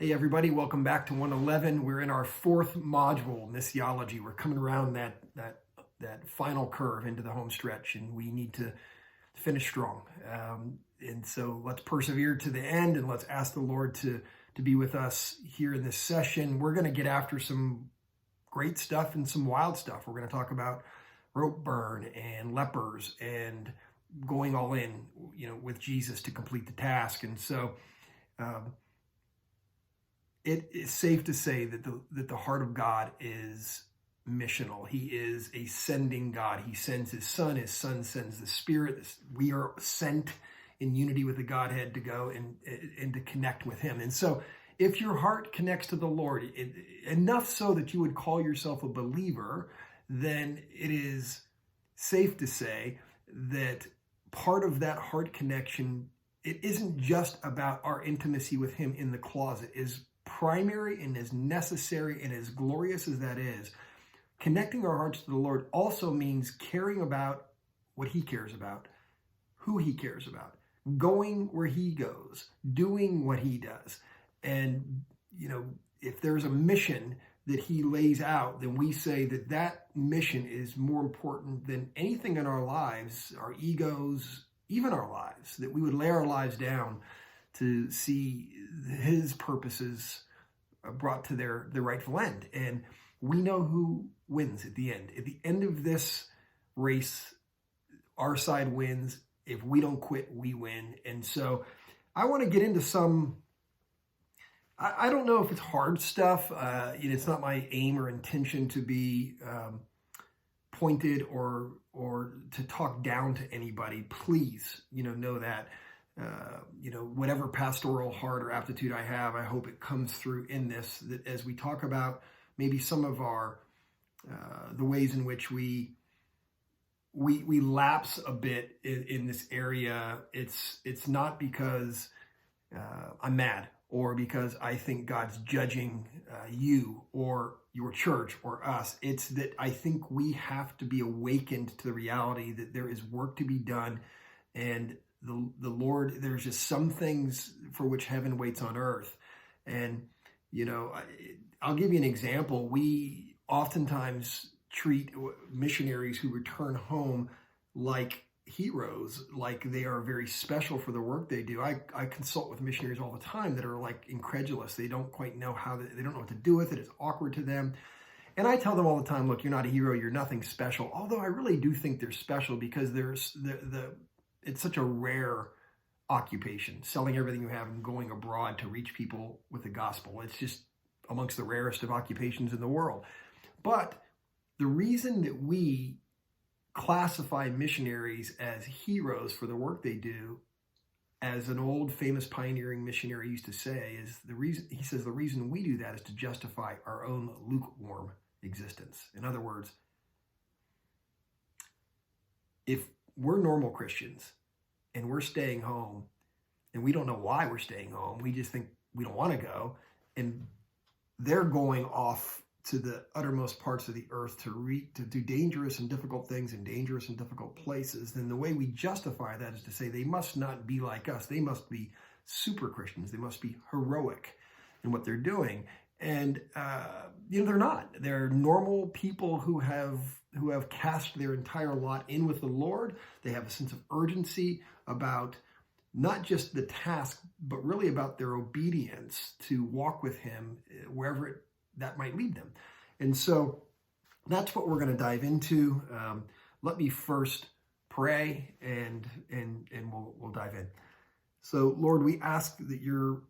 Hey everybody, welcome back to 111. We're in our fourth module, Missiology. We're coming around that final curve into the home stretch, and we need to finish strong. And so let's persevere to the end, and let's ask the Lord to be with us here in this session. We're going to get after some great stuff and some wild stuff. We're going to talk about rope burn and lepers and going all in, with Jesus to complete the task. And so it is safe to say that the heart of God is missional. He is a sending God. He sends his son sends the Spirit. We are sent in unity with the Godhead to go and to connect with him. And so if your heart connects to the Lord, enough so that you would call yourself a believer, then it is safe to say that part of that heart connection, it isn't just about our intimacy with him in the closet. Is primary and as necessary and as glorious as that is, connecting our hearts to the Lord also means caring about what he cares about, who he cares about, going where he goes, doing what he does. And, if there's a mission that he lays out, then we say that mission is more important than anything in our lives, our egos, even our lives, that we would lay our lives down to see his purposes brought to their rightful end. And we know who wins at the end. At the end of this race, our side wins. If we don't quit, we win. And so I want to get into some, I don't know if it's hard stuff. It's not my aim or intention to be pointed or to talk down to anybody. Please, know that. Whatever pastoral heart or aptitude I have, I hope it comes through in this, that as we talk about maybe some of our, the ways in which we lapse a bit in this area. It's not because I'm mad or because I think God's judging you or your church or us. It's that I think we have to be awakened to the reality that there is work to be done, and the Lord, there's just some things for which heaven waits on earth. And, I'll give you an example. We oftentimes treat missionaries who return home like heroes, like they are very special for the work they do. I consult with missionaries all the time that are like incredulous. They don't quite know they don't know what to do with it. It's awkward to them. And I tell them all the time, look, you're not a hero. You're nothing special. Although I really do think they're special because it's such a rare occupation, selling everything you have and going abroad to reach people with the gospel. It's just amongst the rarest of occupations in the world. But the reason that we classify missionaries as heroes for the work they do, as an old famous pioneering missionary used to say, is the reason we do that is to justify our own lukewarm existence. In other words, if we're normal Christians and we're staying home and we don't know why we're staying home, we just think we don't want to go, and they're going off to the uttermost parts of the earth to do dangerous and difficult things in dangerous and difficult places, then the way we justify that is to say they must not be like us. They must be super Christians. They must be heroic in what they're doing. And, they're not. They're normal people who have cast their entire lot in with the Lord. They have a sense of urgency about not just the task, but really about their obedience to walk with him wherever that might lead them. And so that's what we're going to dive into. Let me first pray and we'll dive in. So Lord, we ask that your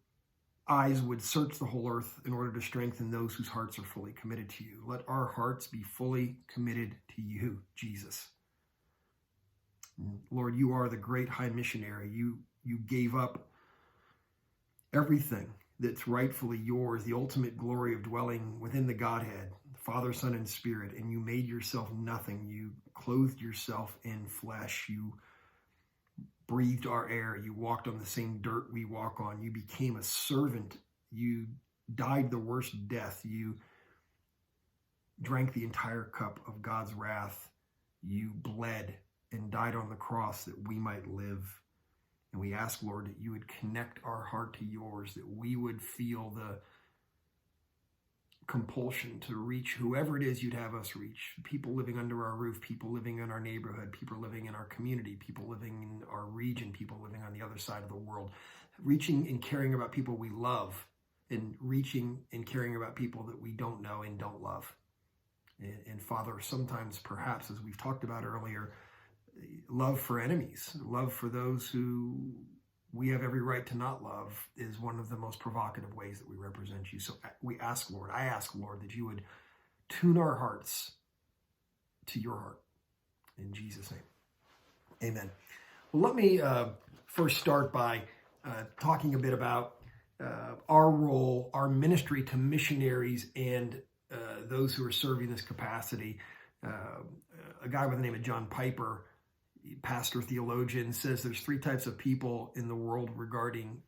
eyes would search the whole earth in order to strengthen those whose hearts are fully committed to you. Let our hearts be fully committed to you, Jesus. Lord, you are the great high missionary. You gave up everything that's rightfully yours, the ultimate glory of dwelling within the Godhead, Father, Son, and Spirit, and you made yourself nothing. You clothed yourself in flesh. You breathed our air. You walked on the same dirt we walk on. You became a servant. You died the worst death. You drank the entire cup of God's wrath. You bled and died on the cross that we might live. And we ask, Lord, that you would connect our heart to yours, that we would feel the compulsion to reach whoever it is you'd have us reach. People living under our roof, people living in our neighborhood, people living in our community, people living in our region, people living on the other side of the world. Reaching and caring about people we love, and reaching and caring about people that we don't know and don't love. And Father, sometimes perhaps, as we've talked about earlier, love for enemies, love for those who we have every right to not love, is one of the most provocative ways that we represent you. So I ask, Lord, that you would tune our hearts to your heart. In Jesus' name, amen. Well, let me first start by talking a bit about our role, our ministry to missionaries and those who are serving this capacity. A guy by the name of John Piper, pastor theologian, says there's three types of people in the world regarding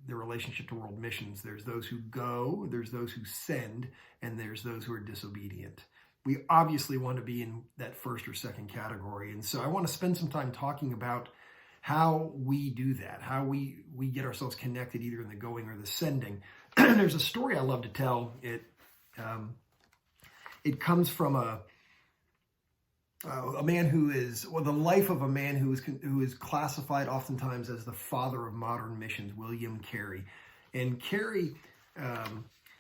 their relationship to world missions. There's those who go, there's those who send, and there's those who are disobedient. We obviously want to be in that first or second category. And so I want to spend some time talking about how we do that, how we get ourselves connected either in the going or the sending. There's a story I love to tell. It comes from a man who is, well, the life of a man who is classified oftentimes as the father of modern missions, William Carey. And Carey,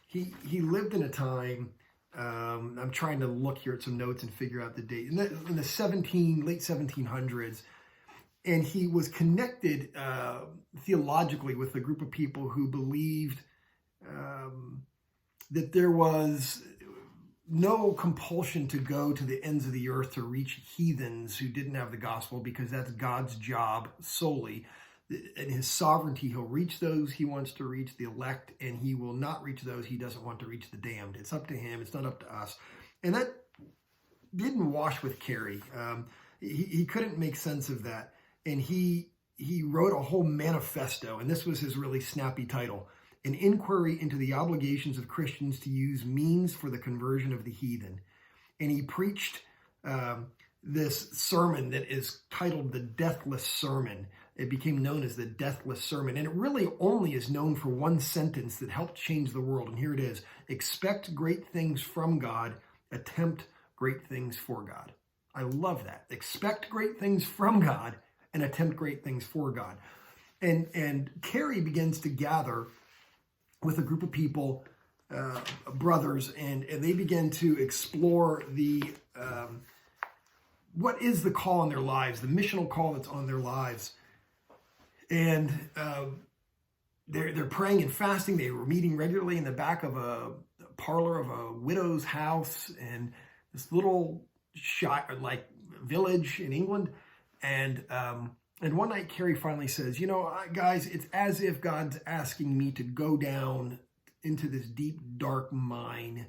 he lived in a time, I'm trying to look here at some notes and figure out the date, in the late 1700s, and he was connected theologically with a group of people who believed that there was no compulsion to go to the ends of the earth to reach heathens who didn't have the gospel, because that's God's job solely. In his sovereignty, he'll reach those he wants to reach, the elect, and he will not reach those he doesn't want to reach, the damned. It's up to him. It's not up to us. And that didn't wash with Carey. He couldn't make sense of that. And he wrote a whole manifesto, and this was his really snappy title: An Inquiry into the Obligations of Christians to Use Means for the Conversion of the Heathen. And he preached this sermon that is titled the Deathless Sermon. It became known as the Deathless Sermon. And it really only is known for one sentence that helped change the world. And here it is: expect great things from God, attempt great things for God. I love that. Expect great things from God and attempt great things for God. And Carey begins to gather with a group of people, brothers, and they begin to explore the what is the call on their lives, the missional call that's on their lives. And they're praying and fasting. They were meeting regularly in the back of a parlor of a widow's house and this little village in England. And one night, Carey finally says, guys, it's as if God's asking me to go down into this deep, dark mine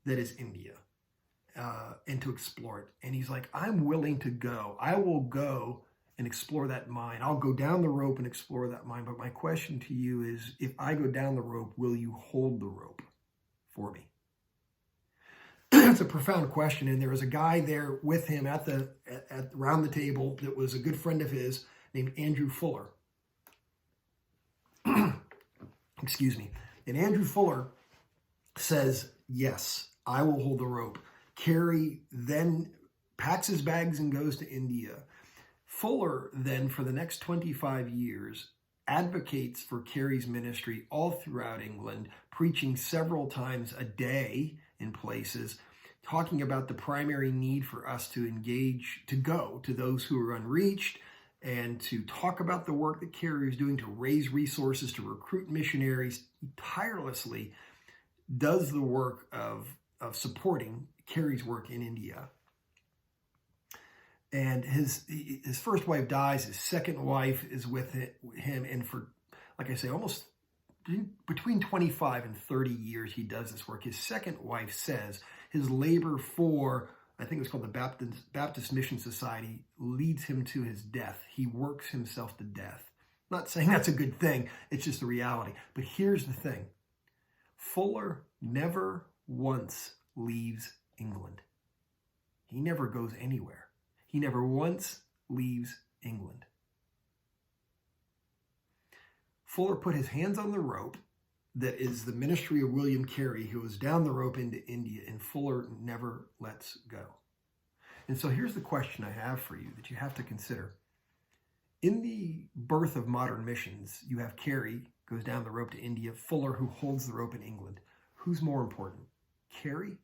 that is India and to explore it. And he's like, I'm willing to go. I will go and explore that mine. I'll go down the rope and explore that mine. But my question to you is, if I go down the rope, will you hold the rope for me? It's a profound question, and there was a guy there with him around the table that was a good friend of his named Andrew Fuller. Excuse me. And Andrew Fuller says, yes, I will hold the rope. Carey then packs his bags and goes to India. Fuller then, for the next 25 years, advocates for Carey's ministry all throughout England, preaching several times a day in places, talking about the primary need for us to engage, to go to those who are unreached, and to talk about the work that Carey is doing to raise resources, to recruit missionaries. He tirelessly does the work of supporting Carey's work in India. And his first wife dies, his second wife is with him, and for, like I say, almost between 25 and 30 years he does this work. His second wife says his labor for, I think it was called the Baptist Mission Society, leads him to his death. He works himself to death. I'm not saying that's a good thing, it's just the reality. But here's the thing: Fuller never once leaves England. He never goes anywhere. He never once leaves England. Fuller put his hands on the rope that is the ministry of William Carey, who was down the rope into India, and Fuller never lets go. And so here's the question I have for you that you have to consider. In the birth of modern missions, you have Carey goes down the rope to India, Fuller who holds the rope in England. Who's more important, Carey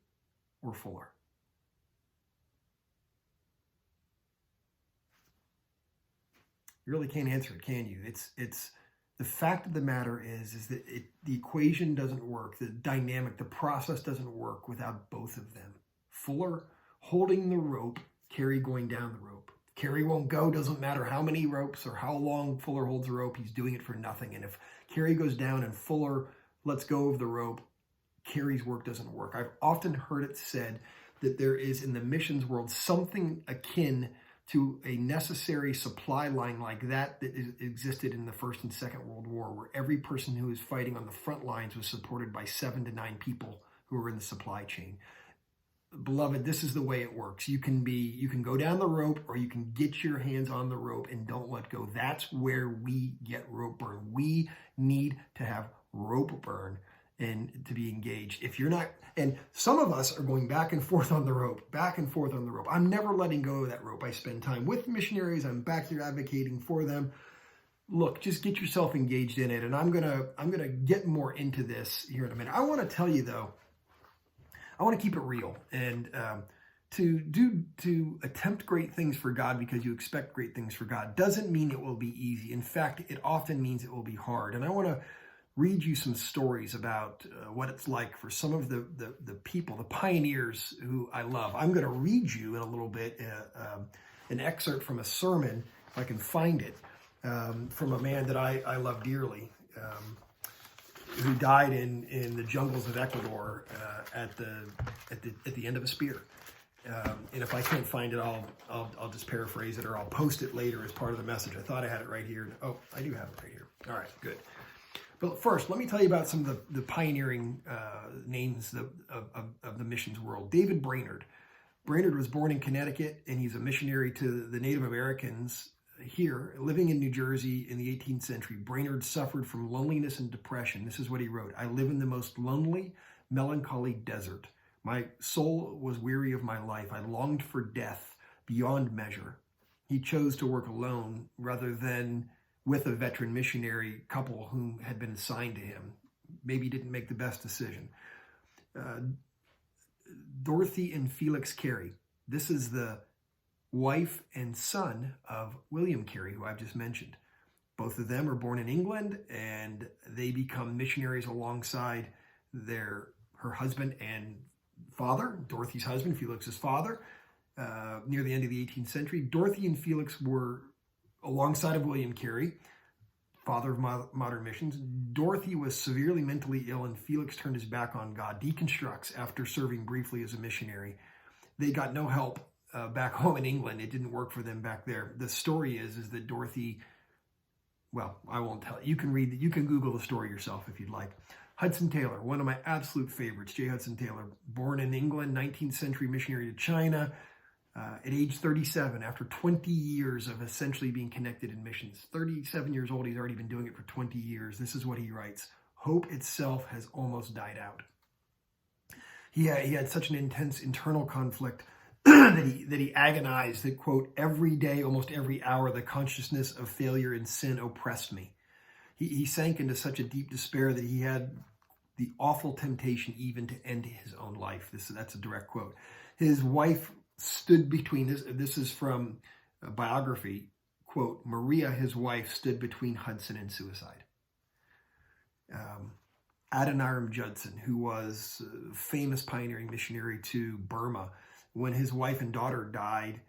or Fuller? You really can't answer it, can you? It's the fact of the matter is that the equation doesn't work. The dynamic, the process doesn't work without both of them. Fuller holding the rope, Carey going down the rope. Carey won't go, doesn't matter how many ropes or how long Fuller holds the rope, he's doing it for nothing. And if Carey goes down and Fuller lets go of the rope, Carey's work doesn't work. I've often heard it said that there is in the missions world something akin to a necessary supply line like that existed in the First and Second World War, where every person who was fighting on the front lines was supported by 7 to 9 people who were in the supply chain. Beloved, this is the way it works. You can go down the rope, or you can get your hands on the rope and don't let go. That's where we get rope burn. We need to have rope burn and to be engaged. If you're not, and some of us are going back and forth on the rope, back and forth on the rope. I'm never letting go of that rope. I spend time with missionaries. I'm back here advocating for them. Look, just get yourself engaged in it. And I'm gonna get more into this here in a minute. I want to tell you though, I want to keep it real, and to attempt great things for God because you expect great things for God doesn't mean it will be easy. In fact, it often means it will be hard. And I want to read you some stories about what it's like for some of the people, the pioneers who I love. I'm going to read you in a little bit an excerpt from a sermon, if I can find it, from a man that I love dearly, who died in the jungles of Ecuador at the end of a spear. And if I can't find it, I'll just paraphrase it, or I'll post it later as part of the message. I thought I had it right here. Oh, I do have it right here. All right, good. But first, let me tell you about some of the pioneering names of the missions world. David Brainerd. Brainerd was born in Connecticut, and he's a missionary to the Native Americans here, living in New Jersey in the 18th century. Brainerd suffered from loneliness and depression. This is what he wrote. "I live in the most lonely, melancholy desert. My soul was weary of my life. I longed for death beyond measure." He chose to work alone rather than with a veteran missionary couple whom had been assigned to him. Maybe didn't make the best decision. Dorothy and Felix Carey. This is the wife and son of William Carey, who I've just mentioned. Both of them are born in England, and they become missionaries alongside her husband and father, Dorothy's husband, Felix's father, near the end of the 18th century. Dorothy and Felix were alongside of William Carey, father of modern missions. Dorothy was severely mentally ill, and Felix turned his back on God, deconstructs after serving briefly as a missionary. They got no help back home in England. It didn't work for them back there. The story is that Dorothy, well, I won't tell you. You can Google the story yourself if you'd like. Hudson Taylor, one of my absolute favorites, J. Hudson Taylor, born in England, 19th century missionary to China, at age 37, after 20 years of essentially being connected in missions. 37 years old, he's already been doing it for 20 years. This is what he writes. "Hope itself has almost died out." He had such an intense internal conflict that he agonized that, quote, "every day, almost every hour, the consciousness of failure and sin oppressed me." He sank into such a deep despair that he had the awful temptation even to end his own life. That's a direct quote. His wife stood between this is from a biography, quote, "Maria, his wife, stood between Hudson and suicide." Adoniram Judson, who was a famous pioneering missionary to Burma, when his wife and daughter died,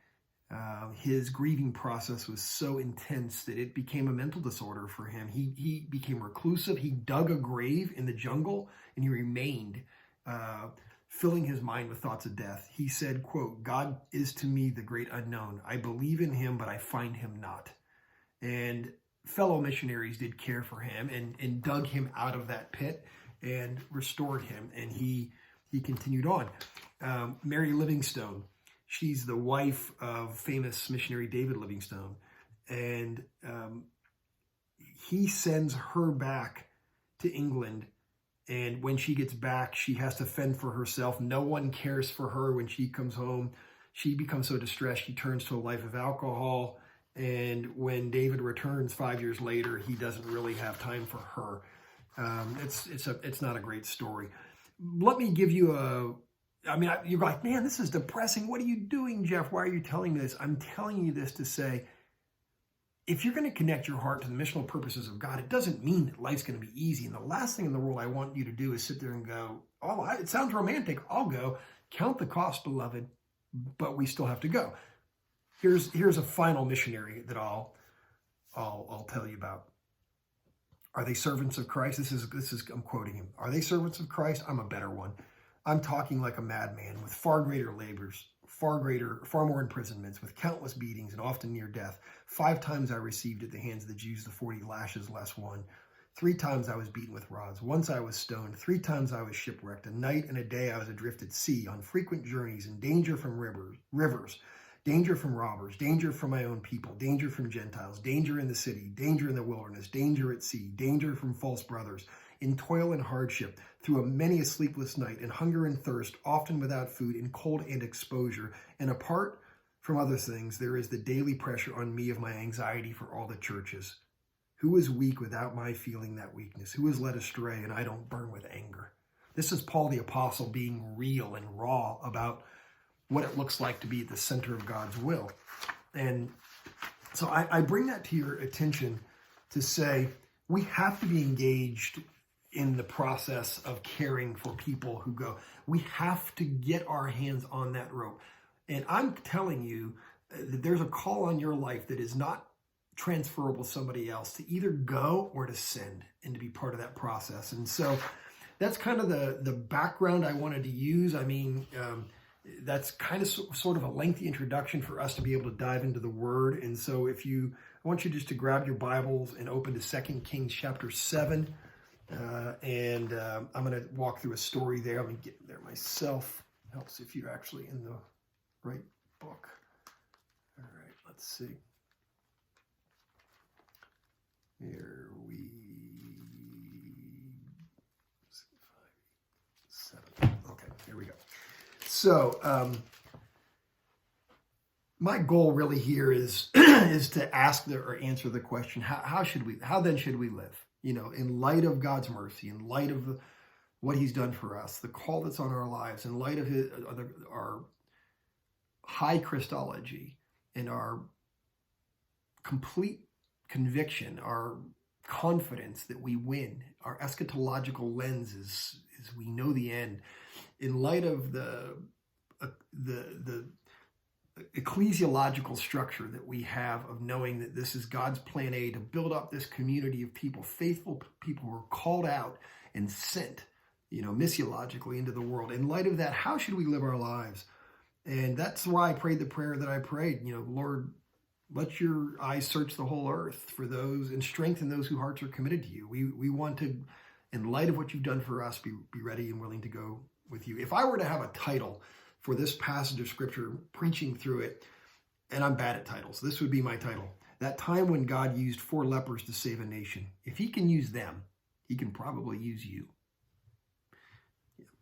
his grieving process was so intense that it became a mental disorder for him. He became reclusive. He dug a grave in the jungle, and he remained, filling his mind with thoughts of death. He said, quote, "God is to me the great unknown. I believe in him, but I find him not." And fellow missionaries did care for him and dug him out of that pit and restored him, and he continued on. Mary Livingstone, she's the wife of famous missionary David Livingstone, and he sends her back to England. And when she gets back, she has to fend for herself. No one cares for her when she comes home. She becomes so distressed, she turns to a life of alcohol. And when David returns 5 years later, he doesn't really have time for her. It's not a great story. Let me give you you're like, man, this is depressing. What are you doing, Jeff? Why are you telling me this? I'm telling you this to say, if you're going to connect your heart to the missional purposes of God, it doesn't mean that life's going to be easy. And the last thing in the world I want you to do is sit there and go, oh, it sounds romantic. I'll go. Count the cost, beloved, but we still have to go. Here's a final missionary that I'll tell you about. Are they servants of Christ? This is I'm quoting him. Are they servants of Christ? I'm a better one. I'm talking like a madman with far greater labors, far more imprisonments, with countless beatings and often near death. 5 times I received at the hands of the Jews the 40 lashes less one. 3 times I was beaten with rods. Once I was stoned. 3 times I was shipwrecked. A night and a day I was adrift at sea, on frequent journeys, in danger from rivers, danger from robbers, danger from my own people, danger from Gentiles, danger in the city, danger in the wilderness, danger at sea, danger from false brothers, in toil and hardship, through many a sleepless night, in hunger and thirst, often without food, in cold and exposure. And apart from other things, there is the daily pressure on me of my anxiety for all the churches. Who is weak without my feeling that weakness? Who is led astray and I don't burn with anger? This is Paul the Apostle being real and raw about what it looks like to be at the center of God's will. And so I bring that to your attention to say we have to be engaged in the process of caring for people who go. We have to get our hands on that rope. And I'm telling you that there's a call on your life that is not transferable to somebody else, to either go or to send and to be part of that process. And so that's kind of the background I wanted to use. That's kind of sort of a lengthy introduction for us to be able to dive into the Word. And so I want you just to grab your Bibles and open to 2 Kings chapter 7. I'm going to walk through a story there. I'm going to get there myself. Helps if you're actually in the right book. All right, let's see. Here we 7. Okay, here we go. So my goal really here is to ask or answer the question: how then should we live? In light of God's mercy, in light of what He's done for us, the call that's on our lives, in light of our high Christology and our complete conviction, our confidence that we win, our eschatological lens is we know the end. In light of the ecclesiological structure that we have of knowing that this is God's plan A to build up this community of people, faithful people who are called out and sent, missiologically into the world. In light of that, how should we live our lives? And that's why I prayed the prayer that I prayed. Lord, let your eyes search the whole earth for those and strengthen those whose hearts are committed to you. We want to, in light of what you've done for us, be ready and willing to go with you. If I were to have a title for this passage of scripture, preaching through it, and I'm bad at titles, this would be my title: That Time When God Used 4 Lepers to Save a Nation. If He can use them, He can probably use you.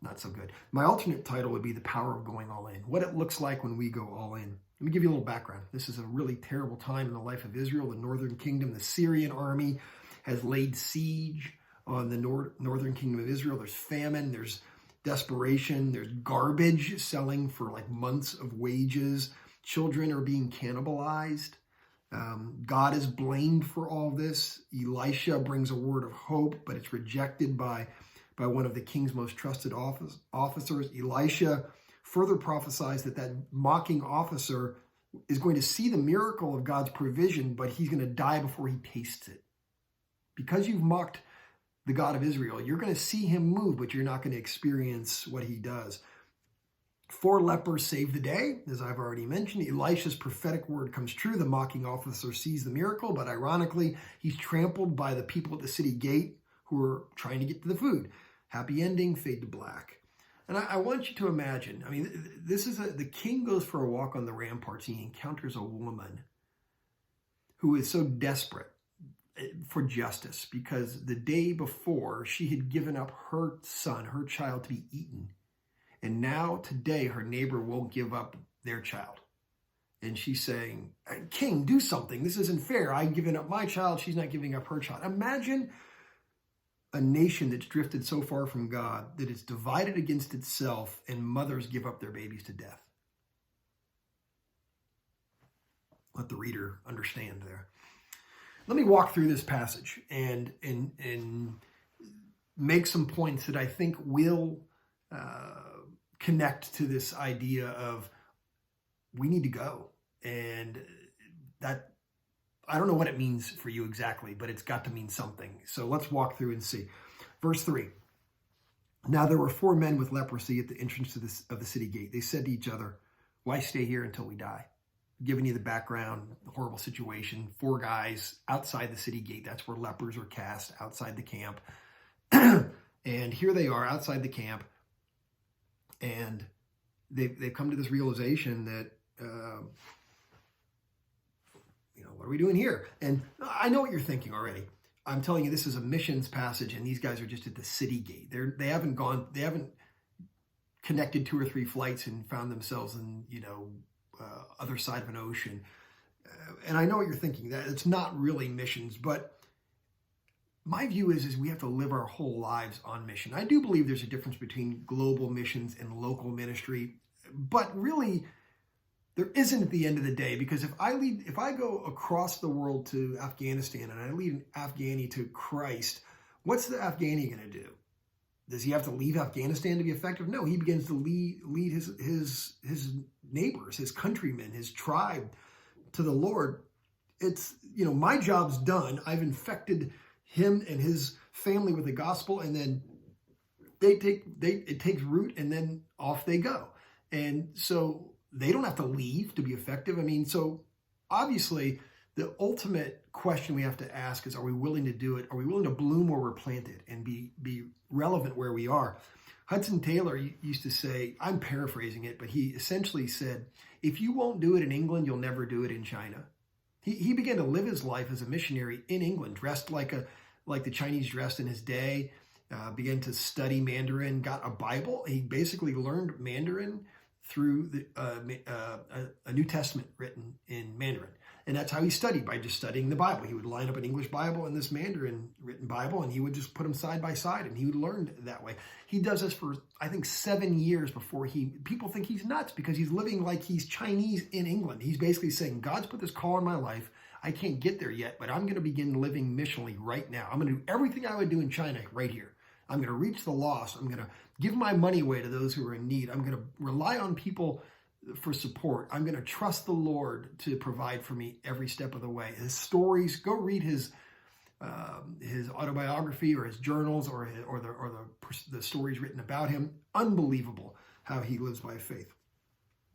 Not so good. My alternate title would be The Power of Going All In. What it looks like when we go all in. Let me give you a little background. This is a really terrible time in the life of Israel, the northern kingdom. The Syrian army has laid siege on the northern kingdom of Israel. There's famine, there's desperation, there's garbage selling for like months of wages. Children are being cannibalized. God is blamed for all this. Elisha brings a word of hope, but it's rejected by one of the king's most trusted officers. Elisha further prophesies that mocking officer is going to see the miracle of God's provision, but he's going to die before he tastes it. Because you've mocked the God of Israel, you're going to see him move, but you're not going to experience what he does. 4 lepers save the day, as I've already mentioned. Elisha's prophetic word comes true. The mocking officer sees the miracle, but ironically, he's trampled by the people at the city gate who are trying to get to the food. Happy ending, fade to black. And I want you to imagine, the king goes for a walk on the ramparts. He encounters a woman who is so desperate. for justice, because the day before she had given up her son, her child, to be eaten. And now today her neighbor won't give up their child. And she's saying, King, do something. This isn't fair. I've given up my child. She's not giving up her child. Imagine a nation that's drifted so far from God that it's divided against itself, and mothers give up their babies to death. Let the reader understand there. Let me walk through this passage and make some points that I think will connect to this idea of we need to go. And that, I don't know what it means for you exactly, but it's got to mean something. So let's walk through and see. Verse 3. Now there were 4 men with leprosy at the entrance of the city gate. They said to each other, why stay here until we die? Giving you the background, the horrible situation. 4 guys outside the city gate. That's where lepers are cast, outside the camp. And here they are outside the camp. And they've come to this realization that, what are we doing here? And I know what you're thinking already. I'm telling you, this is a missions passage, and these guys are just at the city gate. They haven't connected 2 or 3 flights and found themselves in, other side of an ocean. And I know what you're thinking, that it's not really missions, but my view is we have to live our whole lives on mission. I do believe there's a difference between global missions and local ministry, but really there isn't at the end of the day, because if I go across the world to Afghanistan and I lead an Afghani to Christ, what's the Afghani going to do? Does he have to leave Afghanistan to be effective? No, he begins to lead his neighbors, his countrymen, his tribe to the Lord. It's, my job's done. I've infected him and his family with the gospel, and then it takes root, and then off they go. And so they don't have to leave to be effective. So obviously the ultimate question we have to ask is, are we willing to do it? Are we willing to bloom where we're planted and be relevant where we are? Hudson Taylor used to say, I'm paraphrasing it, but he essentially said, if you won't do it in England, you'll never do it in China. He began to live his life as a missionary in England, dressed like the Chinese dressed in his day, began to study Mandarin, got a Bible. He basically learned Mandarin through a New Testament written in Mandarin. And that's how he studied, by just studying the Bible. He would line up an English Bible and this Mandarin written Bible, and he would just put them side by side, and he would learn that way. He does this for, I think, 7 years before people think he's nuts, because he's living like he's Chinese in England. He's basically saying, God's put this call in my life. I can't get there yet, but I'm going to begin living missionally right now. I'm going to do everything I would do in China right here. I'm going to reach the lost. I'm going to give my money away to those who are in need. I'm going to rely on people for support. I'm going to trust the Lord to provide for me every step of the way. His stories, go read his autobiography or his journals or the stories written about him. Unbelievable how he lives by faith.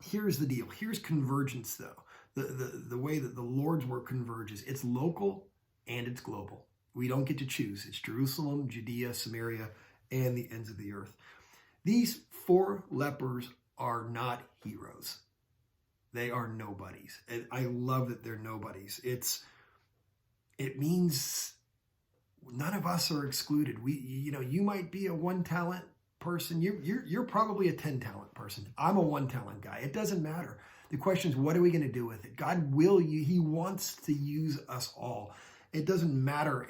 Here's the deal. Here's convergence, though. The way that the Lord's work converges. It's local and it's global. We don't get to choose. It's Jerusalem, Judea, Samaria, and the ends of the earth. These 4 lepers are not heroes. They are nobodies. And I love that they're nobodies. It means none of us are excluded. You might be a 1 talent person. You're probably a 10 talent person. I'm a 1 talent guy. It doesn't matter. The question is, what are we going to do with it? God He wants to use us all. It doesn't matter,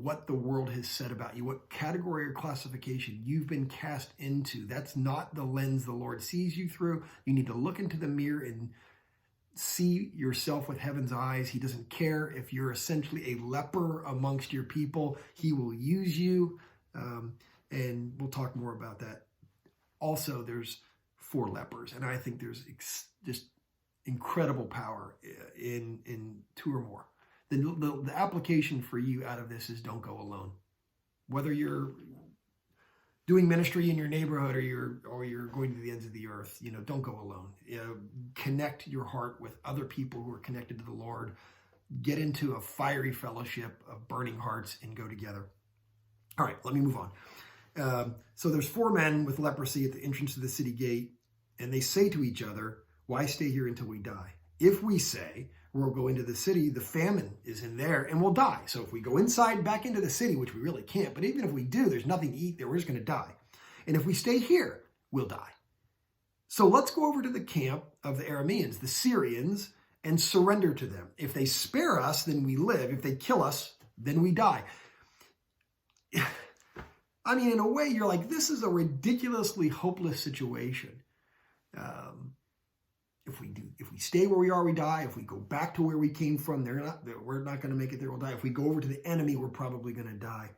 what the world has said about you, what category or classification you've been cast into. That's not the lens the Lord sees you through. You need to look into the mirror and see yourself with heaven's eyes. He doesn't care if you're essentially a leper amongst your people. He will use you, and we'll talk more about that. Also, there's 4 lepers, and I think there's just incredible power in 2 or more. The application for you out of this is, don't go alone. Whether you're doing ministry in your neighborhood or you're going to the ends of the earth, don't go alone. Connect your heart with other people who are connected to the Lord. Get into a fiery fellowship of burning hearts and go together. All right, let me move on. So there's 4 men with leprosy at the entrance to the city gate, and they say to each other, why stay here until we die? If we say, we'll go into the city, the famine is in there, and we'll die. So if we go inside back into the city, which we really can't, but even if we do, there's nothing to eat there, we're just going to die. And if we stay here, we'll die. So let's go over to the camp of the Arameans, the Syrians, and surrender to them. If they spare us, then we live. If they kill us, then we die. I mean, in a way, you're like, this is a ridiculously hopeless situation. If we stay where we are, we die. If we go back to where we came from, we're not going to make it there, we'll die. If we go over to the enemy, we're probably going to die.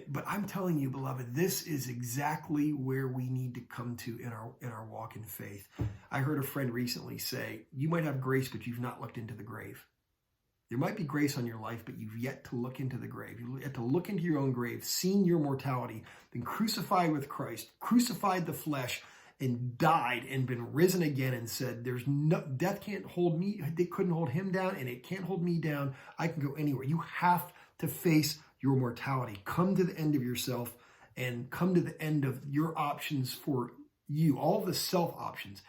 But I'm telling you, beloved, this is exactly where we need to come to in our walk in faith. I heard a friend recently say, you might have grace, but you've not looked into the grave. There might be grace on your life, but you've yet to look into the grave. You've yet to look into your own grave, seen your mortality, been crucified with Christ, crucified the flesh, and died and been risen again and said, death can't hold me. It couldn't hold him down, and it can't hold me down. I can go anywhere. You have to face your mortality. Come to the end of yourself and come to the end of your options for you, all the self options.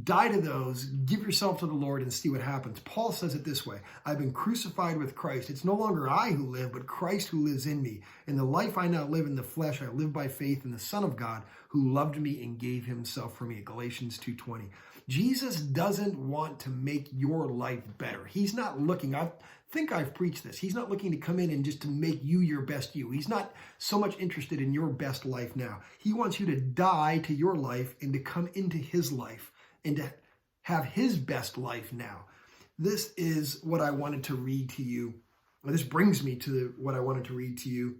Die to those, give yourself to the Lord and see what happens. Paul says it this way, I've been crucified with Christ. It's no longer I who live, but Christ who lives in me. In the life I now live in the flesh, I live by faith in the Son of God who loved me and gave himself for me. Galatians 2:20. Jesus doesn't want to make your life better. He's not looking, I think I've preached this. He's not looking to come in and just to make you your best you. He's not so much interested in your best life now. He wants you to die to your life and to come into his life and to have his best life now. This is what I wanted to read to you. This brings me to what I wanted to read to you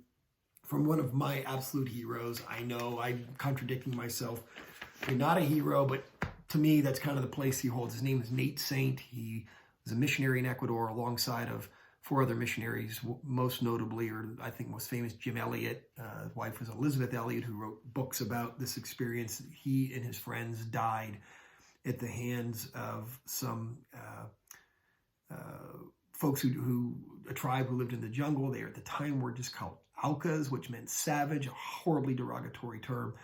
from one of my absolute heroes. I know I'm contradicting myself. You're not a hero, but to me, that's kind of the place he holds. His name is Nate Saint. He was a missionary in Ecuador alongside of 4 other missionaries, most notably, or I think most famous, Jim Elliot. His wife was Elizabeth Elliot, who wrote books about this experience. He and his friends died at the hands of some folks a tribe who lived in the jungle. They at the time were just called Aucas, which meant savage, a horribly derogatory term.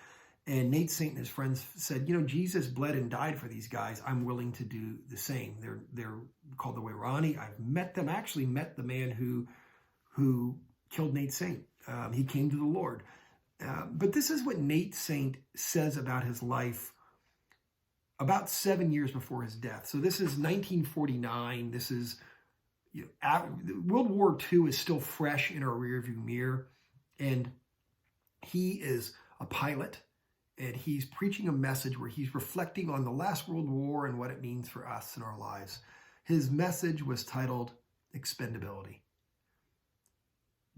And Nate Saint and his friends said, Jesus bled and died for these guys. I'm willing to do the same. They're called the Wairani. I've met them. I actually met the man who killed Nate Saint. He came to the Lord. But this is what Nate Saint says about his life about 7 years before his death. So this is 1949. This is, World War II is still fresh in our rearview mirror. And he is a pilot. And he's preaching a message where he's reflecting on the last World War and what it means for us in our lives. His message was titled Expendability.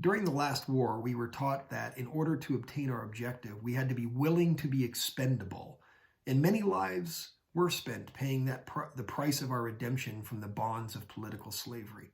During the last war, we were taught that in order to obtain our objective, we had to be willing to be expendable. And many lives were spent paying the price of our redemption from the bonds of political slavery.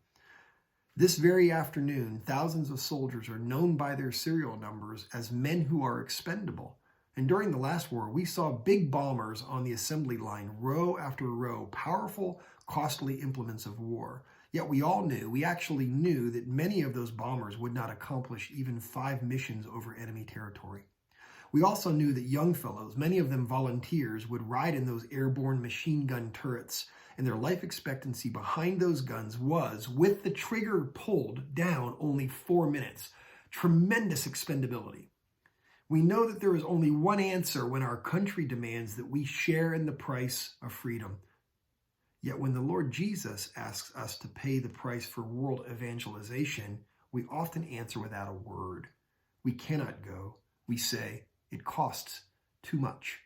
This very afternoon, thousands of soldiers are known by their serial numbers as men who are expendable. And during the last war, we saw big bombers on the assembly line, row after row, powerful, costly implements of war. Yet we actually knew that many of those bombers would not accomplish even 5 missions over enemy territory. We also knew that young fellows, many of them volunteers, would ride in those airborne machine gun turrets, and their life expectancy behind those guns was, with the trigger pulled down, only 4 minutes. Tremendous expendability. We know that there is only one answer when our country demands that we share in the price of freedom. Yet when the Lord Jesus asks us to pay the price for world evangelization, we often answer without a word. We cannot go. We say, it costs too much.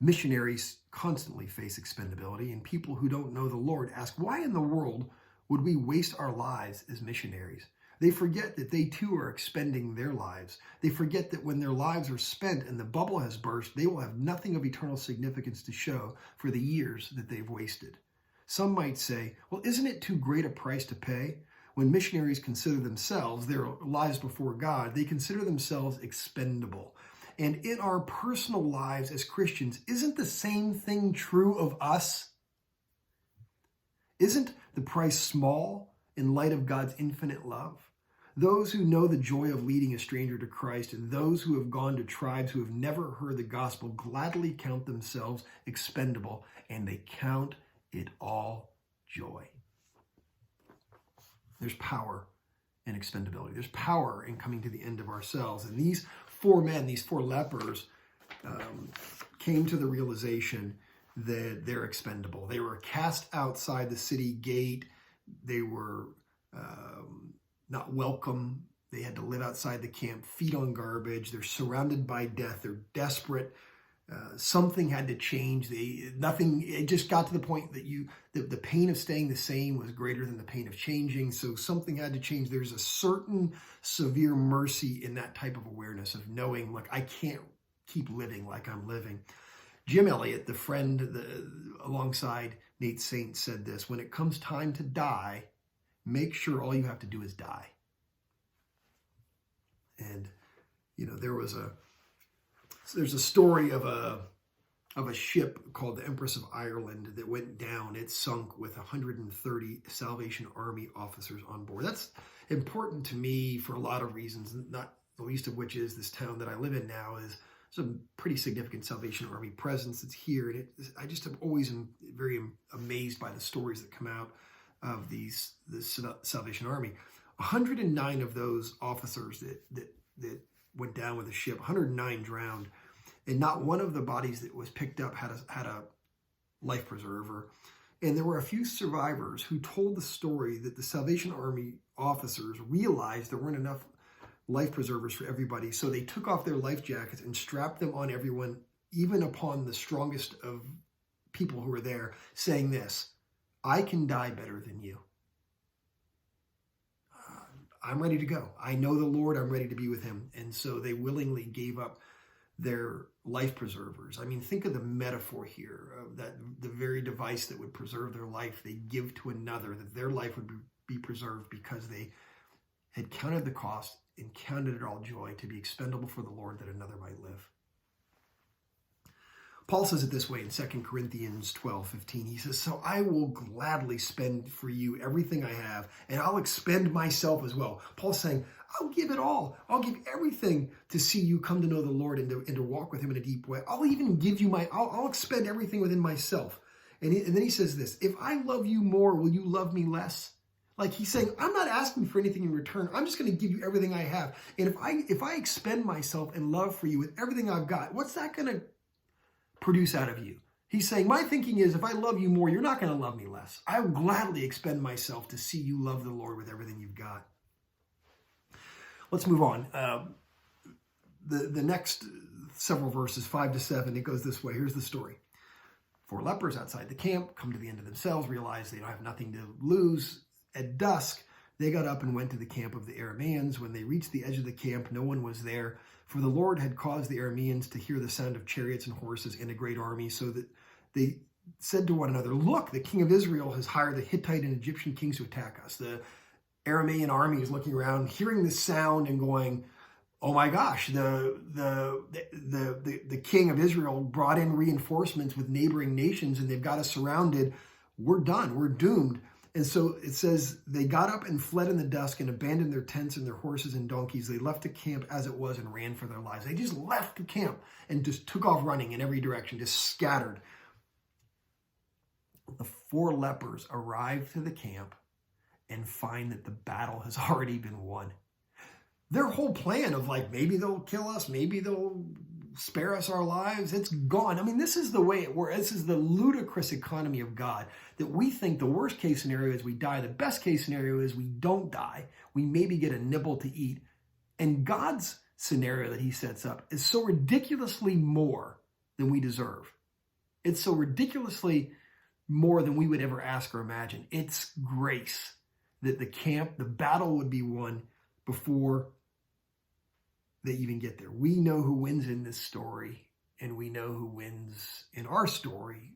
Missionaries constantly face expendability, and people who don't know the Lord ask, why in the world would we waste our lives as missionaries? They forget that they too are expending their lives. They forget that when their lives are spent and the bubble has burst, they will have nothing of eternal significance to show for the years that they've wasted. Some might say, well, isn't it too great a price to pay? When missionaries consider themselves, their lives before God, they consider themselves expendable. And in our personal lives as Christians, isn't the same thing true of us? Isn't the price small in light of God's infinite love? Those who know the joy of leading a stranger to Christ and those who have gone to tribes who have never heard the gospel gladly count themselves expendable, and they count it all joy. There's power in expendability. There's power in coming to the end of ourselves. And these four men, these four lepers, came to the realization that they're expendable. They were cast outside the city gate. They were not welcome. They had to live outside the camp, feed on garbage. They're surrounded by death. They're desperate. Something had to change. It just got to the point that the pain of staying the same was greater than the pain of changing. So something had to change. There's a certain severe mercy in that type of awareness of knowing, look, I can't keep living like I'm living. Jim Elliot, the friend alongside Nate Saint, said this: when it comes time to die, make sure all you have to do is die. And, there's a story of a ship called the Empress of Ireland that went down. It sunk with 130 Salvation Army officers on board. That's important to me for a lot of reasons, not the least of which is this town that I live in now is some pretty significant Salvation Army presence that's here. And I just have always been very amazed by the stories that come out of the Salvation Army. 109 of those officers that went down with the ship, 109 drowned, and not one of the bodies that was picked up had a life preserver. And there were a few survivors who told the story that the Salvation Army officers realized there weren't enough life preservers for everybody, so they took off their life jackets and strapped them on everyone, even upon the strongest of people who were there, saying this: I can die better than you. I'm ready to go. I know the Lord. I'm ready to be with him. And so they willingly gave up their life preservers. I mean, think of the metaphor here of that the very device that would preserve their life, they give to another, that their life would be preserved because they had counted the cost and counted it all joy to be expendable for the Lord that another might live. Paul says it this way in 2 Corinthians 12:15. He says, so I will gladly spend for you everything I have, and I'll expend myself as well. Paul's saying, I'll give it all. I'll give everything to see you come to know the Lord and to walk with him in a deep way. I'll even give you I'll expend everything within myself. And then he says this: if I love you more, will you love me less? Like he's saying, I'm not asking for anything in return. I'm just going to give you everything I have. And if I expend myself in love for you with everything I've got, what's that going to produce out of you? He's saying, my thinking is, if I love you more, you're not going to love me less. I will gladly expend myself to see you love the Lord with everything you've got. Let's move on. The next several verses, 5-7, it goes this way. Here's the story. 4 lepers outside the camp come to the end of themselves, realize they don't have nothing to lose. At dusk, they got up and went to the camp of the Arameans. When they reached the edge of the camp, no one was there, for the Lord had caused the Arameans to hear the sound of chariots and horses and a great army, so that they said to one another, look, the king of Israel has hired the Hittite and Egyptian kings to attack us. The Aramean army is looking around, hearing this sound and going, oh my gosh, the king of Israel brought in reinforcements with neighboring nations and they've got us surrounded. We're done. We're doomed. And so it says they got up and fled in the dusk and abandoned their tents and their horses and donkeys. They left the camp as it was and ran for their lives. They just left the camp and just took off running in every direction, just scattered. The 4 lepers arrived to the camp and find that the battle has already been won. Their whole plan of maybe they'll kill us, maybe they'll spare us our lives, it's gone. I mean, this is the way it works. This is the ludicrous economy of God, that we think the worst case scenario is we die. The best case scenario is we don't die. We maybe get a nibble to eat. And God's scenario that he sets up is so ridiculously more than we deserve. It's so ridiculously more than we would ever ask or imagine. It's grace that the battle would be won before they even get there. We know who wins in this story, and we know who wins in our story,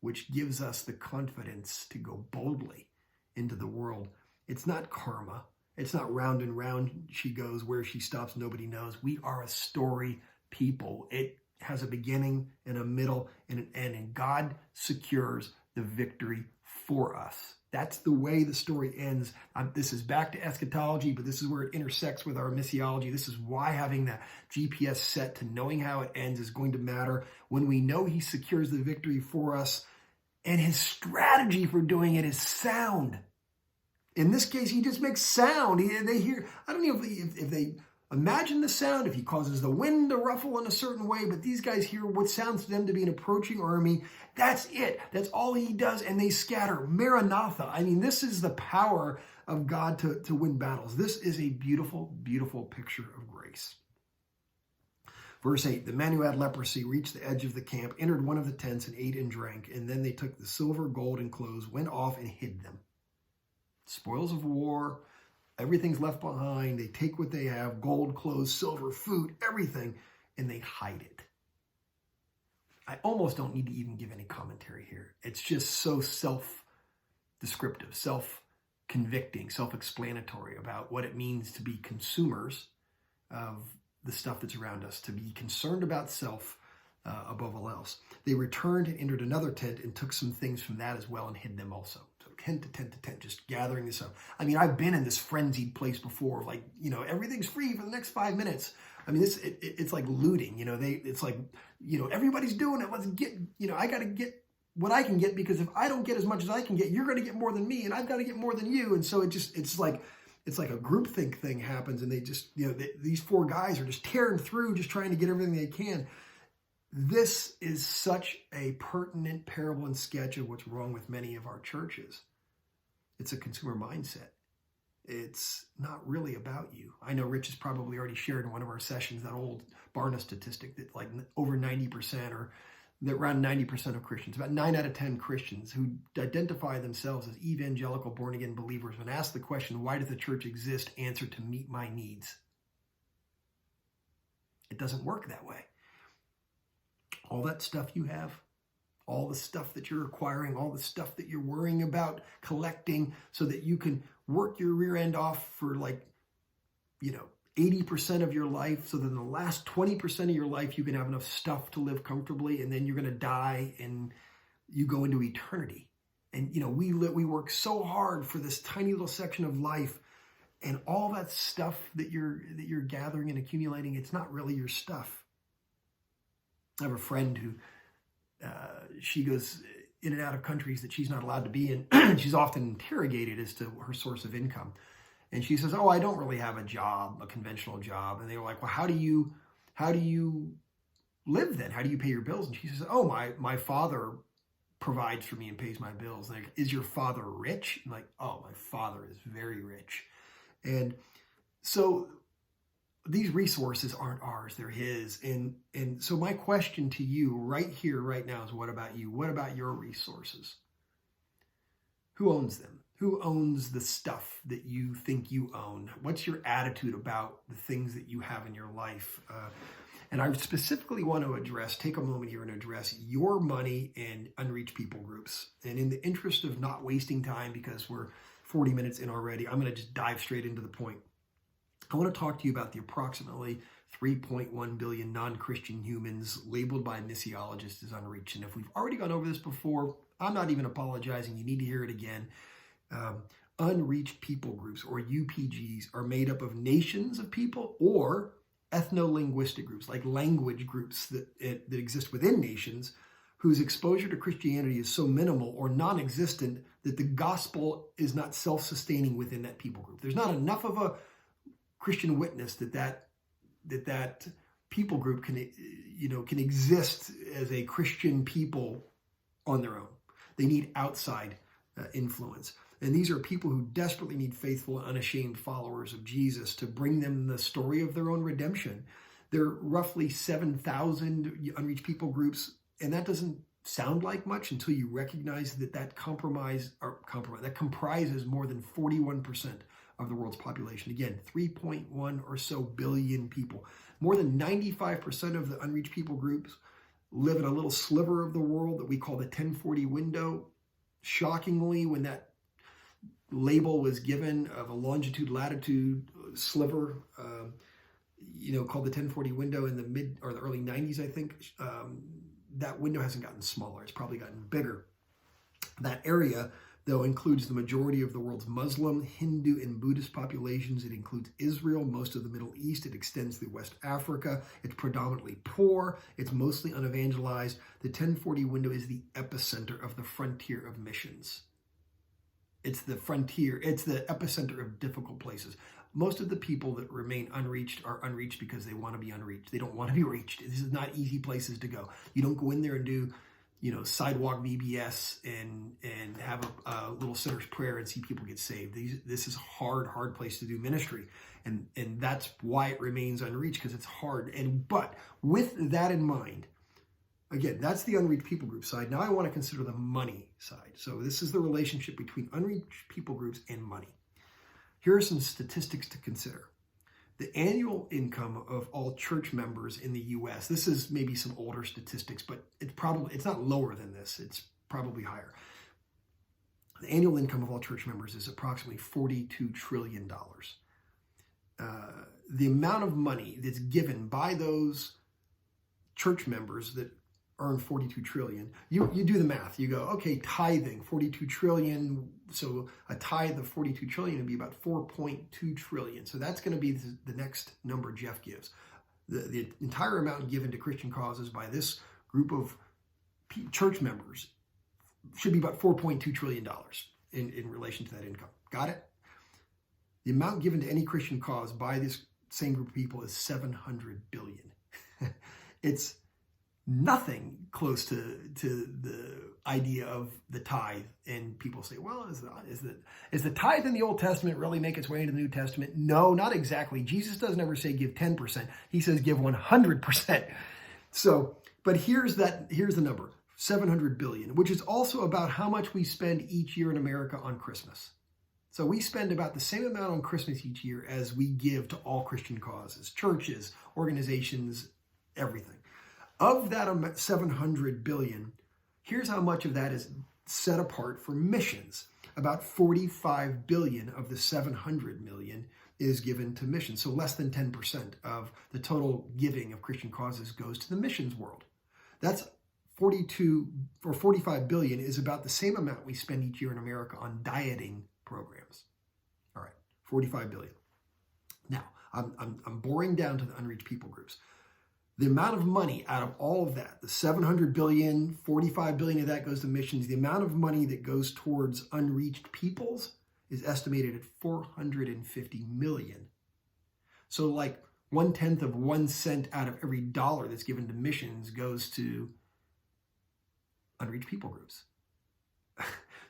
which gives us the confidence to go boldly into the world. It's not karma. It's not round and round she goes. Where she stops, nobody knows. We are a story people. It has a beginning and a middle and an end, and God secures the victory for us. That's the way the story ends. This is back to eschatology, but this is where it intersects with our missiology. This is why having that GPS set to knowing how it ends is going to matter. When we know he secures the victory for us And his strategy for doing it is sound. In this case, he just makes sound. They hear, I don't know if they imagine the sound, if he causes the wind to ruffle in a certain way, but these guys hear what sounds to them to be an approaching army. That's it. That's all he does, and they scatter. Maranatha. I mean, this is the power of God to win battles. This is a beautiful, beautiful picture of grace. Verse 8, the men who had leprosy reached the edge of the camp, entered one of the tents, and ate and drank, and then they took the silver, gold, and clothes, went off and hid them. Spoils of war, everything's left behind. They take what they have, gold, clothes, silver, food, everything, and they hide it. I almost don't need to even give any commentary here. It's just so self-descriptive, self-convicting, self-explanatory about what it means to be consumers of the stuff that's around us, to be concerned about self above all else. They returned and entered another tent and took some things from that as well and hid them also. So tent to tent to tent, just gathering this up. I mean, I've been in this frenzied place before, like, everything's free for the next 5 minutes. I mean, it's like looting, it's like, everybody's doing it. Let's get, I got to get what I can get, because if I don't get as much as I can get, you're going to get more than me, and I've got to get more than you. And so it's like a groupthink thing happens, and they just, these four guys are just tearing through, just trying to get everything they can. This is such a pertinent parable and sketch of what's wrong with many of our churches. It's a consumer mindset. It's not really about you. I know Rich has probably already shared in one of our sessions that old Barna statistic that like over 90%, or that around 90% of Christians, about 9 out of 10 Christians who identify themselves as evangelical born-again believers, when asked the question, why does the church exist, answer, to meet my needs. It doesn't work that way. All that stuff you have, all the stuff that you're acquiring, all the stuff that you're worrying about collecting so that you can work your rear end off for 80% of your life, so that in the last 20% of your life, you can have enough stuff to live comfortably, and then you're going to die and you go into eternity. And, we work so hard for this tiny little section of life, and all that stuff that you're gathering and accumulating, it's not really your stuff. I have a friend who, she goes in and out of countries that she's not allowed to be in. She's often interrogated as to her source of income. And she says, I don't really have a job, a conventional job. And they were like, well, how do you live then? How do you pay your bills? And she says, my father provides for me and pays my bills. And like, is your father rich? I'm like, my father is very rich. And so these resources aren't ours, they're his. And so my question to you right here, right now is, what about you? What about your resources? Who owns them? Who owns the stuff that you think you own? What's your attitude about the things that you have in your life? And I specifically want to take a moment here and address your money and unreached people groups. And in the interest of not wasting time, because we're 40 minutes in already, I'm going to just dive straight into the point. I want to talk to you about the approximately 3.1 billion non-Christian humans labeled by missiologists as unreached. And if we've already gone over this before, I'm not even apologizing. You need to hear it again. Unreached people groups, or UPGs, are made up of nations of people or ethno-linguistic groups, like language groups that exist within nations, whose exposure to Christianity is so minimal or non-existent that the gospel is not self-sustaining within that people group. There's not enough of a Christian witness that people group can exist as a Christian people on their own. They need outside influence. And these are people who desperately need faithful and unashamed followers of Jesus to bring them the story of their own redemption. There are roughly 7,000 unreached people groups, and that doesn't sound like much until you recognize that comprises more than 41% of the world's population. Again, 3.1 or so billion people. More than 95% of the unreached people groups live in a little sliver of the world that we call the 1040 window. Shockingly, when that label was given of a longitude-latitude sliver, called the 1040 window in the mid or the early 90s, I think, that window hasn't gotten smaller. It's probably gotten bigger. That area, though includes the majority of the world's Muslim, Hindu, and Buddhist populations. It includes Israel, most of the Middle East. It extends through West Africa. It's predominantly poor. It's mostly unevangelized. The 1040 window is the epicenter of the frontier of missions. It's the frontier. It's the epicenter of difficult places. Most of the people that remain unreached are unreached because they want to be unreached. They don't want to be reached. This is not easy places to go. You don't go in there and do, sidewalk VBS and have a little sinner's prayer and see people get saved. This is hard place to do ministry. And that's why it remains unreached, because it's hard. But with that in mind, again, that's the unreached people group side. Now I want to consider the money side. So this is the relationship between unreached people groups and money. Here are some statistics to consider. The annual income of all church members in the U.S., this is maybe some older statistics, but it's not lower than this. It's probably higher. The annual income of all church members is approximately $42 trillion. The amount of money that's given by those church members that earn 42 trillion. You do the math. You go, okay, tithing, 42 trillion. So a tithe of 42 trillion would be about 4.2 trillion. So that's going to be the next number Jeff gives. The entire amount given to Christian causes by this group of church members should be about $4.2 trillion in relation to that income. Got it? The amount given to any Christian cause by this same group of people is 700 billion. It's nothing close to the idea of the tithe. And people say, well, is the tithe in the Old Testament really make its way into the New Testament? No, not exactly. Jesus doesn't ever say give 10%. He says give 100%. So, but here's the number, 700 billion, which is also about how much we spend each year in America on Christmas. So we spend about the same amount on Christmas each year as we give to all Christian causes, churches, organizations, everything. Of that 700 billion, here's how much of that is set apart for missions. About 45 billion of the 700 million is given to missions. So less than 10% of the total giving of Christian causes goes to the missions world. That's 45 billion is about the same amount we spend each year in America on dieting programs. All right, 45 billion. Now, I'm boring down to the unreached people groups. The amount of money out of all of that, the 700 billion, 45 billion of that goes to missions. The amount of money that goes towards unreached peoples is estimated at 450 million. So like 1/10 of 1 cent out of every dollar that's given to missions goes to unreached people groups.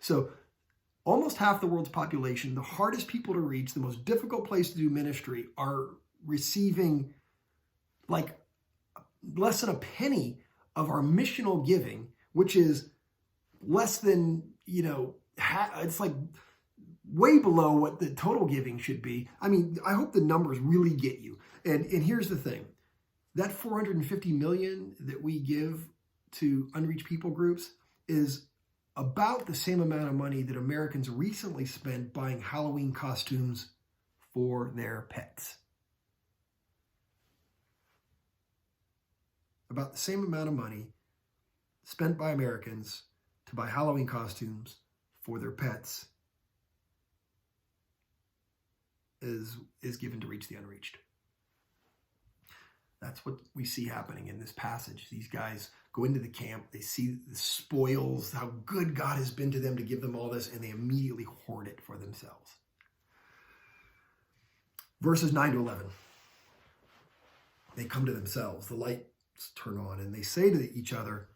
So almost half the world's population, the hardest people to reach, the most difficult place to do ministry, are receiving like less than a penny of our missional giving, which is less than, it's like way below what the total giving should be. I mean, I hope the numbers really get you. And here's the thing, that 450 million that we give to unreached people groups is about the same amount of money that Americans recently spent buying Halloween costumes for their pets. About the same amount of money spent by Americans to buy Halloween costumes for their pets is given to reach the unreached. That's what we see happening in this passage. These guys go into the camp, they see the spoils, how good God has been to them to give them all this, and they immediately hoard it for themselves. Verses 9 to 11. They come to themselves. The light turn on, and they say to each other,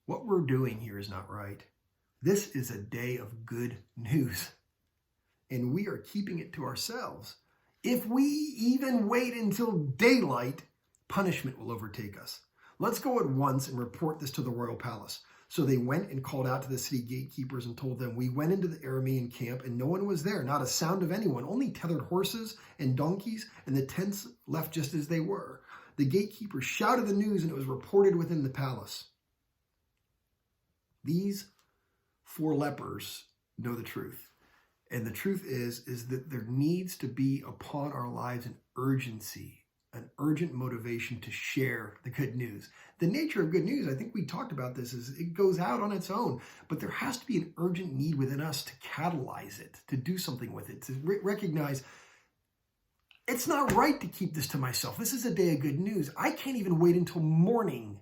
what we're doing here is not right. This is a day of good news, and we are keeping it to ourselves. If we even wait until daylight, punishment will overtake us. Let's go at once and report this to the royal palace. So they went and called out to the city gatekeepers and told them, we went into the Aramean camp and no one was there, not a sound of anyone, only tethered horses and donkeys, and the tents left just as they were. The gatekeepers shouted the news, and it was reported within the palace. These 4 lepers know the truth. And the truth is that there needs to be upon our lives an urgency an urgent motivation to share the good news. The nature of good news, I think we talked about this, is it goes out on its own, but there has to be an urgent need within us to catalyze it, to do something with it, to recognize it's not right to keep this to myself. This is a day of good news. I can't even wait until morning.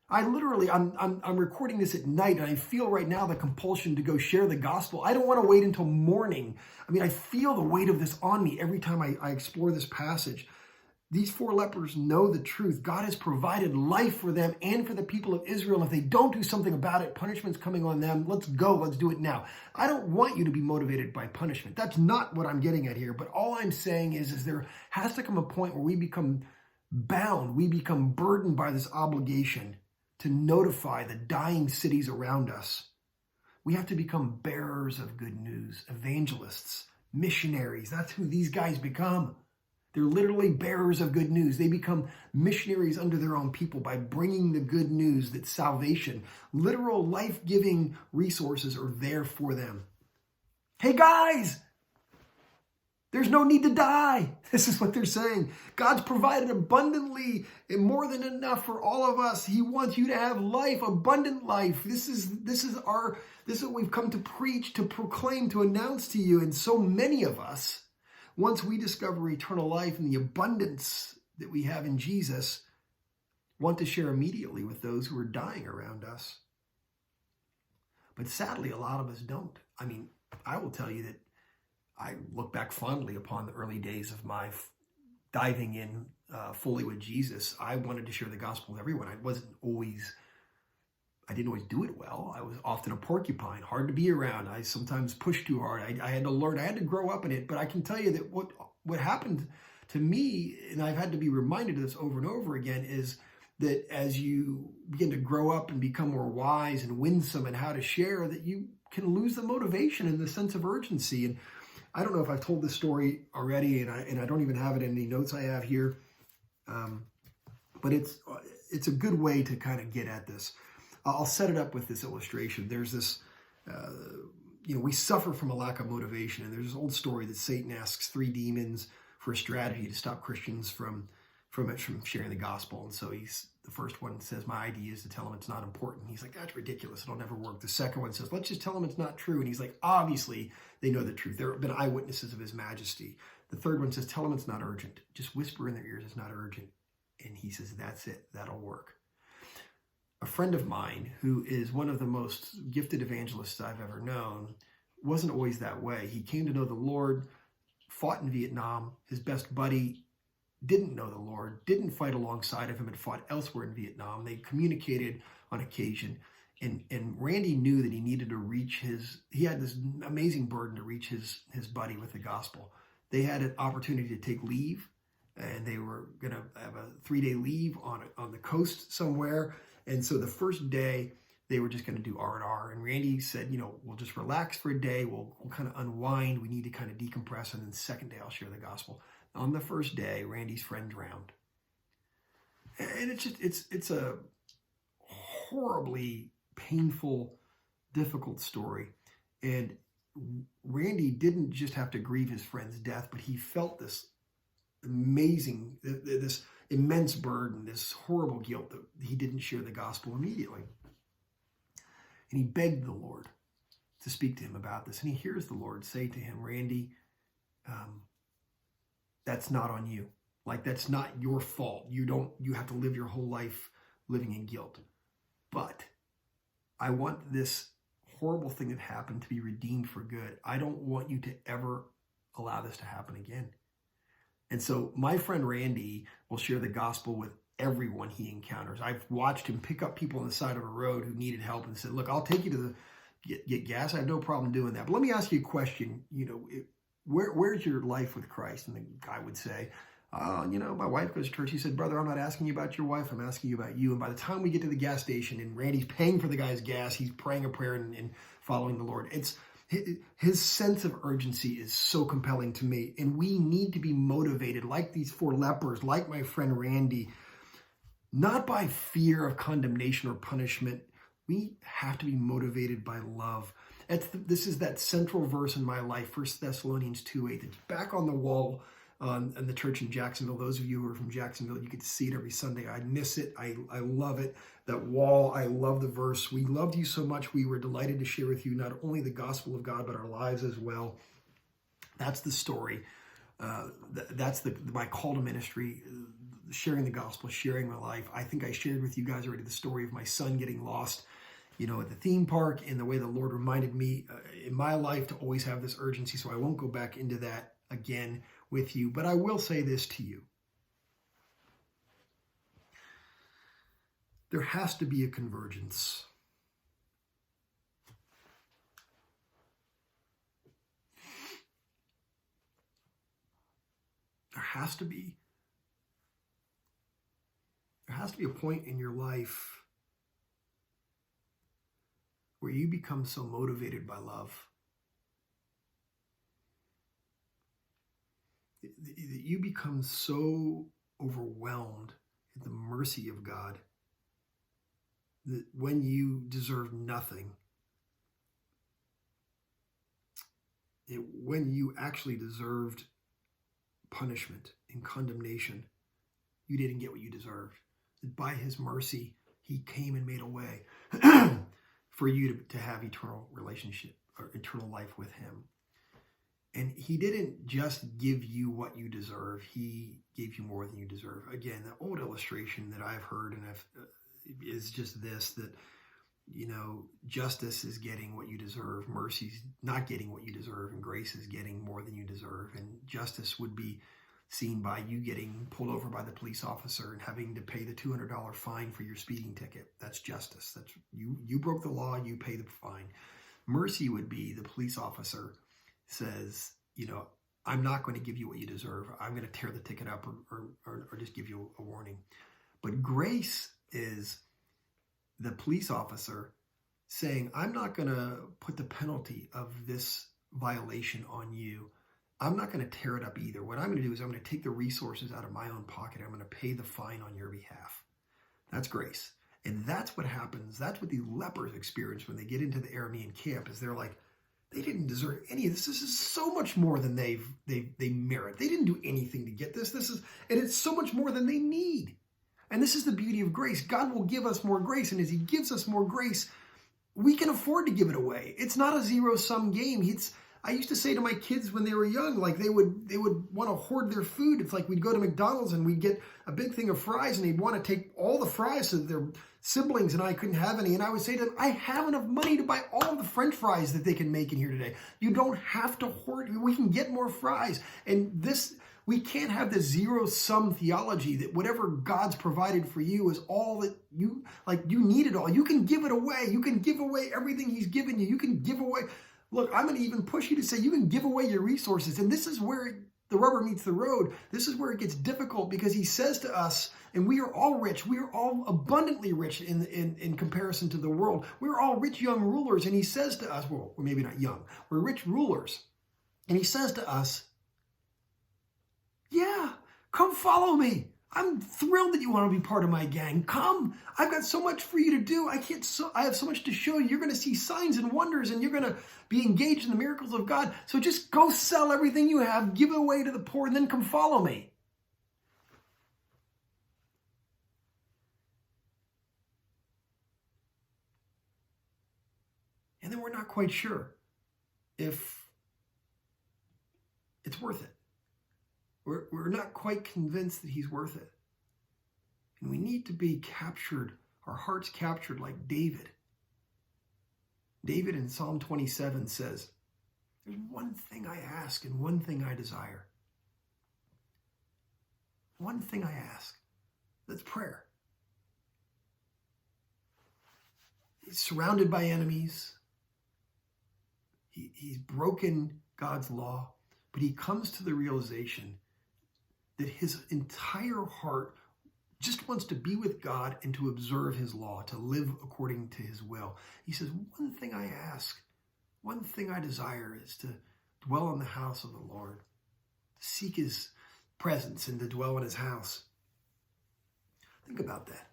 I'm recording this at night, and I feel right now the compulsion to go share the gospel. I don't want to wait until morning. I mean, I feel the weight of this on me every time I explore this passage. These 4 lepers know the truth. God has provided life for them and for the people of Israel. If they don't do something about it, punishment's coming on them. Let's go. Let's do it now. I don't want you to be motivated by punishment. That's not what I'm getting at here. But all I'm saying is there has to come a point where we become bound. We become burdened by this obligation to notify the dying cities around us. We have to become bearers of good news, evangelists, missionaries. That's who these guys become. They're literally bearers of good news. They become missionaries under their own people by bringing the good news that salvation, literal life-giving resources are there for them. Hey guys, there's no need to die. This is what they're saying. God's provided abundantly and more than enough for all of us. He wants you to have life, abundant life. This is what we've come to preach, to proclaim, to announce to you. And so many of us, once we discover eternal life and the abundance that we have in Jesus, want to share immediately with those who are dying around us. But sadly, a lot of us don't. I mean, I will tell you that I look back fondly upon the early days of my diving in fully with Jesus. I wanted to share the gospel with everyone. I didn't always do it well. I was often a porcupine, hard to be around. I sometimes pushed too hard. I had to learn. I had to grow up in it. But I can tell you that what happened to me, and I've had to be reminded of this over and over again, is that as you begin to grow up and become more wise and winsome in how to share, that you can lose the motivation and the sense of urgency. And I don't know if I've told this story already, and I don't even have it in any notes I have here, but it's a good way to kind of get at this. I'll set it up with this illustration. There's this, we suffer from a lack of motivation. And there's this old story that Satan asks 3 demons for a strategy to stop Christians from sharing the gospel. And so the first one says, my idea is to tell him it's not important. He's like, that's ridiculous. It'll never work. The second one says, let's just tell him it's not true. And he's like, obviously they know the truth. There have been eyewitnesses of his majesty. The third one says, tell him it's not urgent. Just whisper in their ears, it's not urgent. And he says, that's it. That'll work. A friend of mine, who is one of the most gifted evangelists I've ever known, wasn't always that way. He came to know the Lord, fought in Vietnam. His best buddy didn't know the Lord, didn't fight alongside of him, and fought elsewhere in Vietnam. They communicated on occasion. And Randy knew that he needed to he had this amazing burden to reach his buddy with the gospel. They had an opportunity to take leave, and they were going to have a 3-day leave on the coast somewhere. And so the first day, they were just going to do R&R. And Randy said, we'll just relax for a day. We'll kind of unwind. We need to kind of decompress. And then the second day, I'll share the gospel. On the first day, Randy's friend drowned. And it's a horribly painful, difficult story. And Randy didn't just have to grieve his friend's death, but he felt this immense burden, this horrible guilt that he didn't share the gospel immediately. And he begged the Lord to speak to him about this. And he hears the Lord say to him, Randy, that's not on you. Like, that's not your fault. You have to live your whole life living in guilt. But I want this horrible thing that happened to be redeemed for good. I don't want you to ever allow this to happen again. And so my friend Randy will share the gospel with everyone he encounters. I've watched him pick up people on the side of a road who needed help and said, look, I'll take you to get gas. I have no problem doing that. But let me ask you a question. Where's your life with Christ? And the guy would say, my wife goes to church. He said, brother, I'm not asking you about your wife. I'm asking you about you. And by the time we get to the gas station and Randy's paying for the guy's gas, he's praying a prayer and following the Lord. His sense of urgency is so compelling to me. And we need to be motivated like these 4 lepers, like my friend Randy, not by fear of condemnation or punishment. We have to be motivated by love. This is that central verse in my life, 1 Thessalonians 2:8. It's back on the wall and the church in Jacksonville. Those of you who are from Jacksonville, you get to see it every Sunday. I miss it. I love it. That wall, I love the verse. We loved you so much. We were delighted to share with you not only the gospel of God, but our lives as well. That's the story. That's my call to ministry, sharing the gospel, sharing my life. I think I shared with you guys already the story of my son getting lost, at the theme park, and the way the Lord reminded me in my life to always have this urgency. So I won't go back into that again with you, but I will say this to you. There has to be a convergence. There has to be a point in your life where you become so motivated by love that you become so overwhelmed at the mercy of God that when you deserve nothing, when you actually deserved punishment and condemnation, you didn't get what you deserved. That by his mercy, he came and made a way for you to have eternal relationship or eternal life with him. And he didn't just give you what you deserve. He gave you more than you deserve. Again, the old illustration that I've heard is just this, that, justice is getting what you deserve. Mercy's not getting what you deserve. And grace is getting more than you deserve. And justice would be seen by you getting pulled over by the police officer and having to pay the $200 fine for your speeding ticket. That's justice. That's you broke the law, you pay the fine. Mercy would be the police officer says, I'm not going to give you what you deserve. I'm going to tear the ticket up or just give you a warning. But grace is the police officer saying, I'm not going to put the penalty of this violation on you. I'm not going to tear it up either. What I'm going to do is I'm going to take the resources out of my own pocket. I'm going to pay the fine on your behalf. That's grace. And that's what happens. That's what the lepers experience when they get into the Aramean camp, is they're like, they didn't deserve any of this. This is so much more than they merit. They didn't do anything to get this. And it's so much more than they need. And this is the beauty of grace. God will give us more grace. And as he gives us more grace, we can afford to give it away. It's not a zero-sum game. I used to say to my kids when they were young, like they would want to hoard their food. It's like we'd go to McDonald's and we'd get a big thing of fries and they'd want to take all the fries so their siblings and I couldn't have any. And I would say to them, I have enough money to buy all of the French fries that they can make in here today. You don't have to hoard. We can get more fries. And we can't have this zero-sum theology that whatever God's provided for you is all that you need it all. You can give it away. You can give away everything he's given you. You can give away. Look, I'm going to even push you to say you can give away your resources. And this is where the rubber meets the road. This is where it gets difficult, because he says to us, and we are all rich. We are all abundantly rich in comparison to the world. We're all rich young rulers. And he says to us, well, maybe not young. We're rich rulers. And he says to us, yeah, come follow me. I'm thrilled that you want to be part of my gang. Come. I've got so much for you to do. I have so much to show you. You're going to see signs and wonders, and you're going to be engaged in the miracles of God. So just go sell everything you have, give it away to the poor, and then come follow me. And then we're not quite sure if it's worth it. We're not quite convinced that he's worth it. And we need to be captured, our hearts captured like David. David in Psalm 27 says, there's one thing I ask and one thing I desire. One thing I ask. That's prayer. He's surrounded by enemies. He's broken God's law, but he comes to the realization that his entire heart just wants to be with God and to observe his law, to live according to his will. He says, one thing I ask, one thing I desire is to dwell in the house of the Lord, to seek his presence and to dwell in his house. Think about that.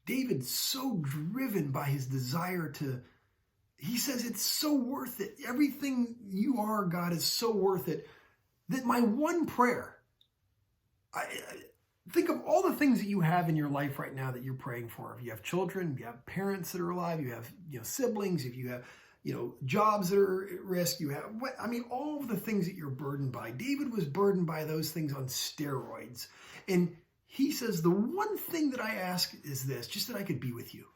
David's so driven by his desire he says it's so worth it. Everything you are, God, is so worth it, that my one prayer, think of all the things that you have in your life right now that you're praying for. If you have children, if you have parents that are alive, you have siblings, if you have jobs that are at risk, you have all of the things that you're burdened by. David was burdened by those things on steroids. And he says, the one thing that I ask is this, just that I could be with you.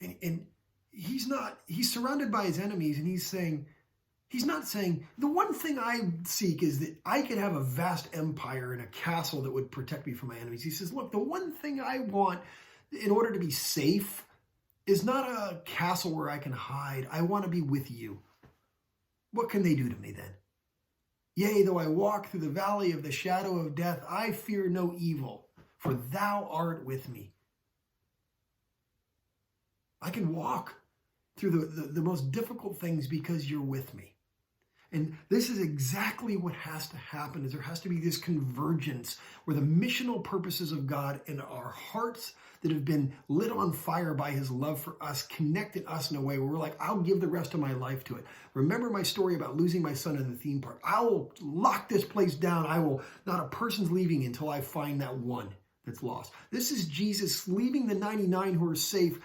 And he's surrounded by his enemies, and he's not saying, the one thing I seek is that I could have a vast empire and a castle that would protect me from my enemies. He says, look, the one thing I want in order to be safe is not a castle where I can hide. I want to be with you. What can they do to me then? Yea, though I walk through the valley of the shadow of death, I fear no evil, for thou art with me. I can walk through the most difficult things because you're with me. And this is exactly what has to happen, is there has to be this convergence where the missional purposes of God and our hearts that have been lit on fire by his love for us connected us in a way where we're like, I'll give the rest of my life to it. Remember my story about losing my son in the theme park. I will lock this place down. Not a person's leaving until I find that one that's lost. This is Jesus leaving the 99 who are safe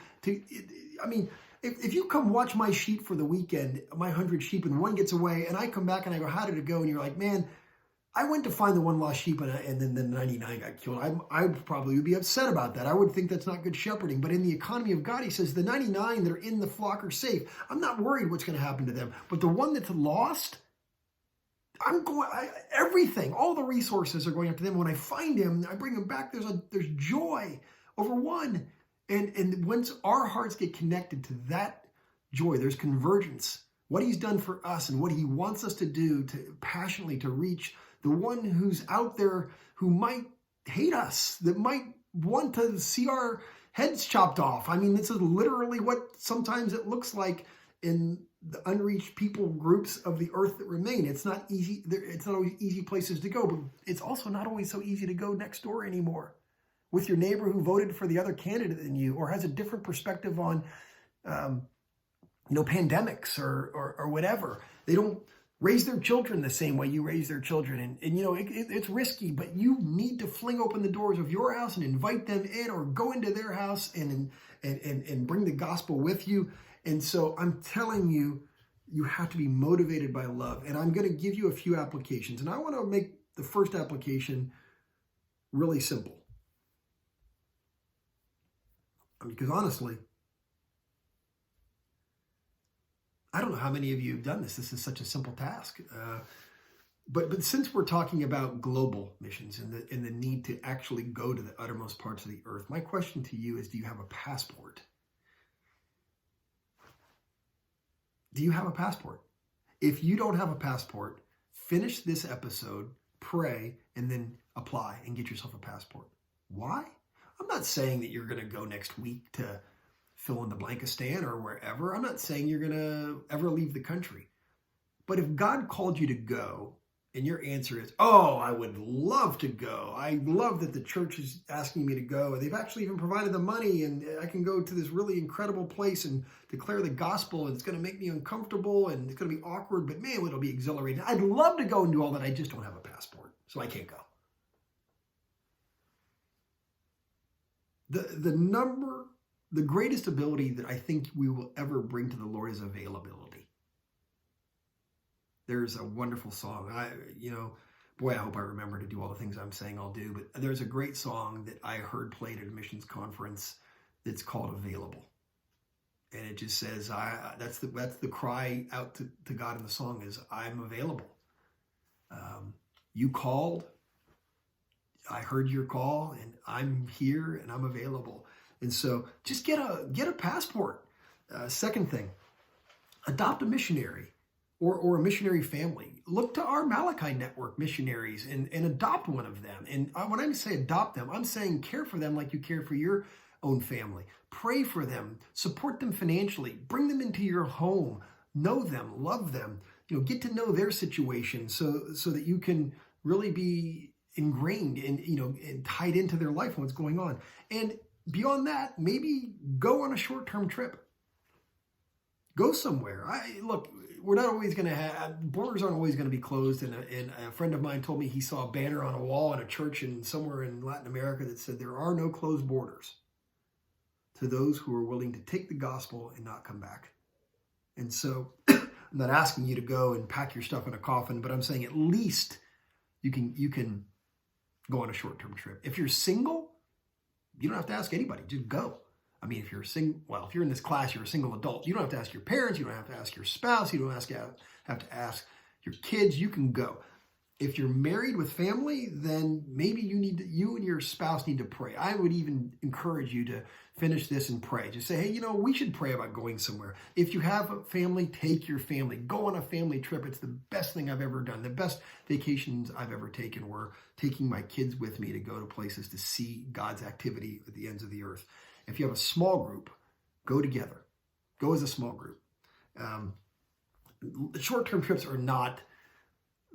if you come watch my sheep for the weekend, my 100 sheep, and one gets away, and I come back and I go, how did it go? And you're like, man, I went to find the one lost sheep and then the 99 got killed. I probably would be upset about that. I would think that's not good shepherding. But in the economy of God, he says the 99 that are in the flock are safe. I'm not worried what's going to happen to them. But the one that's lost, everything, all the resources are going after them. When I find him, I bring him back. There's joy over one. And once our hearts get connected to that joy, there's convergence. What he's done for us and what he wants us to do to passionately to reach the one who's out there who might hate us, that might want to see our heads chopped off. This is literally what sometimes it looks like in the unreached people groups of the earth that remain. It's not easy. It's not always easy places to go, but it's also not always so easy to go next door anymore with your neighbor who voted for the other candidate than you, or has a different perspective on, pandemics or whatever. They don't raise their children the same way you raise their children. It's risky, but you need to fling open the doors of your house and invite them in, or go into their house and bring the gospel with you. And so I'm telling you, you have to be motivated by love. And I'm going to give you a few applications. And I want to make the first application really simple. Because honestly, I don't know how many of you have done this. This is such a simple task. But since we're talking about global missions and the need to actually go to the uttermost parts of the earth, my question to you is, do you have a passport? Do you have a passport? If you don't have a passport, finish this episode, pray, and then apply and get yourself a passport. Why? I'm not saying that you're going to go next week to fill in the Blankistan or wherever. I'm not saying you're going to ever leave the country. But if God called you to go, and your answer is, oh, I would love to go. I love that the church is asking me to go. They've actually even provided the money, and I can go to this really incredible place and declare the gospel, and it's going to make me uncomfortable, and it's going to be awkward, but man, it'll be exhilarating. I'd love to go and do all that. I just don't have a passport, so I can't go. The greatest ability that I think we will ever bring to the Lord is availability. There's a wonderful song. I hope I remember to do all the things I'm saying I'll do, but there's a great song that I heard played at a missions conference that's called Available. And it just says, that's the cry out to God in the song is, I'm available. You called, I heard your call, and I'm here and I'm available. And so just get a passport. Second thing, adopt a missionary or a missionary family. Look to our Malachi Network missionaries and adopt one of them. And when I say adopt them, I'm saying care for them like you care for your own family. Pray for them, support them financially, bring them into your home, know them, love them, get to know their situation so that you can really be ingrained and tied into their life and what's going on. And beyond that, maybe go on a short-term trip. Go somewhere. Look, we're not always going to borders aren't always going to be closed. And a friend of mine told me he saw a banner on a wall in a church somewhere in Latin America that said, "There are no closed borders to those who are willing to take the gospel and not come back." And so I'm not asking you to go and pack your stuff in a coffin, but I'm saying at least you can go on a short-term trip. If you're single, you don't have to ask anybody. Just go. I mean, if you're if you're in this class, you're a single adult. You don't have to ask your parents. You don't have to ask your spouse. You don't have to ask your kids. You can go. If you're married with family, then maybe you and your spouse need to pray. I would even encourage you to finish this and pray. Just say, hey, we should pray about going somewhere. If you have a family, take your family. Go on a family trip. It's the best thing I've ever done. The best vacations I've ever taken were taking my kids with me to go to places to see God's activity at the ends of the earth. If you have a small group, go together. Go as a small group. Short-term trips are not...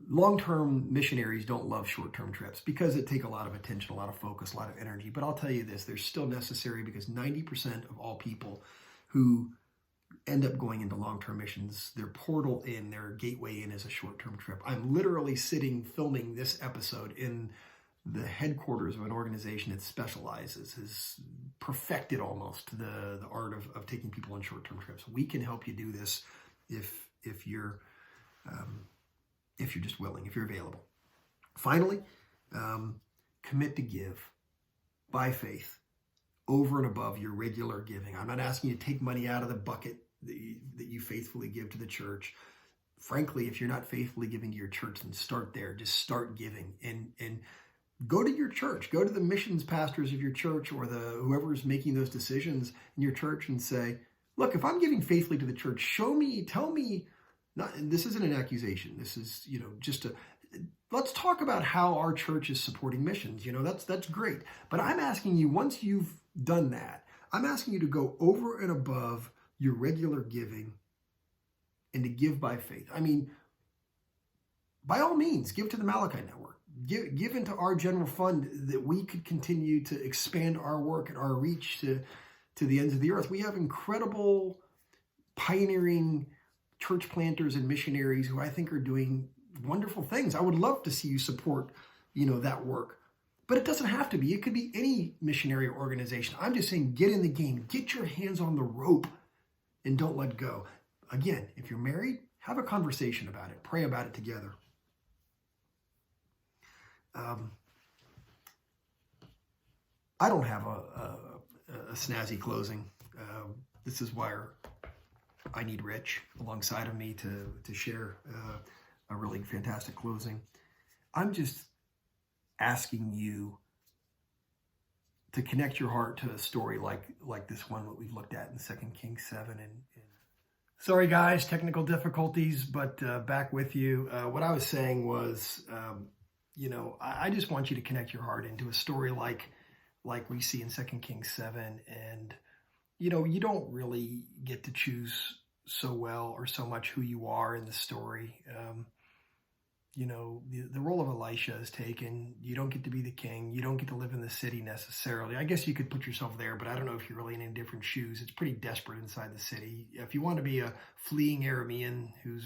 Long-term missionaries don't love short-term trips because it takes a lot of attention, a lot of focus, a lot of energy. But I'll tell you this, they're still necessary because 90% of all people who end up going into long-term missions, their portal in, their gateway in is a short-term trip. I'm literally filming this episode in the headquarters of an organization that has perfected almost the art of taking people on short-term trips. We can help you do this if you're just willing, if you're available. Finally, commit to give by faith over and above your regular giving. I'm not asking you to take money out of the bucket that you faithfully give to the church. Frankly, if you're not faithfully giving to your church, then start there. Just start giving and go to your church. Go to the missions pastors of your church or whoever's making those decisions in your church and say, look, if I'm giving faithfully to the church, tell me. This isn't an accusation. This is, let's talk about how our church is supporting missions. That's great. But I'm asking you, once you've done that, I'm asking you to go over and above your regular giving and to give by faith. I mean, by all means, give to the Malachi Network. Give into our general fund that we could continue to expand our work and our reach to the ends of the earth. We have incredible, pioneering church planters and missionaries who I think are doing wonderful things. I would love to see you support, that work. But it doesn't have to be. It could be any missionary organization. I'm just saying, get in the game. Get your hands on the rope and don't let go. Again, if you're married, have a conversation about it. Pray about it together. I don't have a snazzy closing. This is why I need Rich alongside of me to share a really fantastic closing. I'm just asking you to connect your heart to a story like this one that we've looked at in 2 Kings 7. Sorry guys, technical difficulties, but back with you. What I was saying was, I just want you to connect your heart into a story like we see in 2 Kings 7. And, you don't really get to choose so well or so much who you are in the story. The role of Elisha is taken. You don't get to be the king. You don't get to live in the city necessarily. I guess you could put yourself there, but I don't know if you're really in any different shoes. It's pretty desperate inside the city. If you want to be a fleeing Aramean who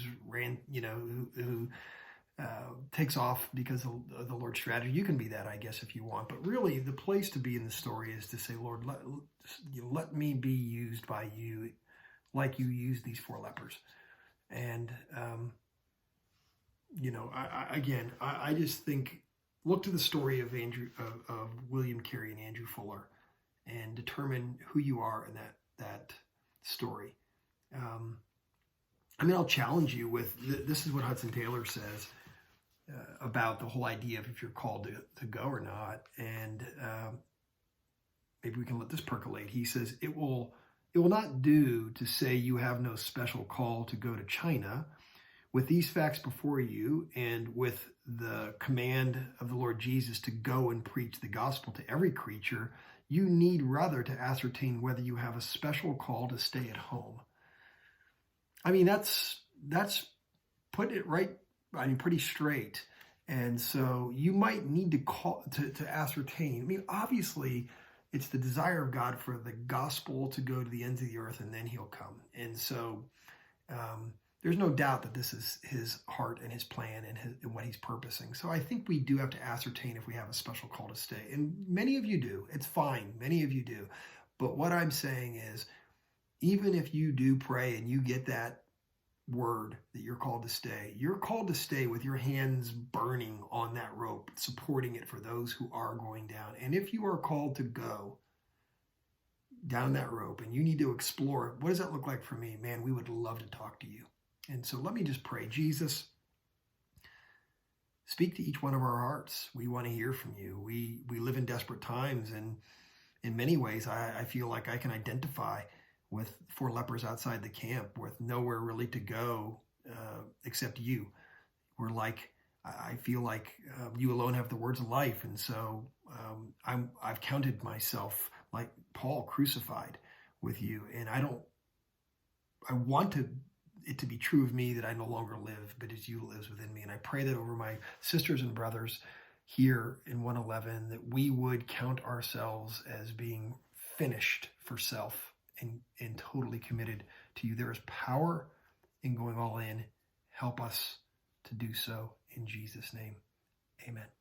takes off because of the Lord's strategy, you can be that, I guess, if you want. But really, the place to be in the story is to say, Lord, let me be used by you like you used these 4 lepers. And, I just think, look to the story of William Carey and Andrew Fuller and determine who you are in that story. I'll challenge you with, this is what Hudson Taylor says about the whole idea of if you're called to go or not. And maybe we can let this percolate. He says, it will not do to say you have no special call to go to China. With these facts before you and with the command of the Lord Jesus to go and preach the gospel to every creature, you need rather to ascertain whether you have a special call to stay at home. That's put it right, pretty straight. And so you might need to call to ascertain. Obviously, it's the desire of God for the gospel to go to the ends of the earth and then he'll come. And so there's no doubt that this is his heart and his plan and what he's purposing. So I think we do have to ascertain if we have a special call to stay. And many of you do. It's fine. Many of you do. But what I'm saying is, even if you do pray and you get that word that you're called to stay with your hands burning on that rope, supporting it for those who are going down. And if you are called to go down that rope and you need to explore, what does that look like for me? Man, we would love to talk to you. And so let me just pray. Jesus, speak to each one of our hearts. We want to hear from you. We live in desperate times, and in many ways, I feel like I can identify with 4 lepers outside the camp with nowhere really to go except you. I feel like you alone have the words of life. And so I've counted myself like Paul, crucified with you. And I want it to be true of me that I no longer live, but it's you who lives within me. And I pray that over my sisters and brothers here in 111, that we would count ourselves as being finished for self and totally committed to you. There is power in going all in. Help us to do so in Jesus' name. Amen.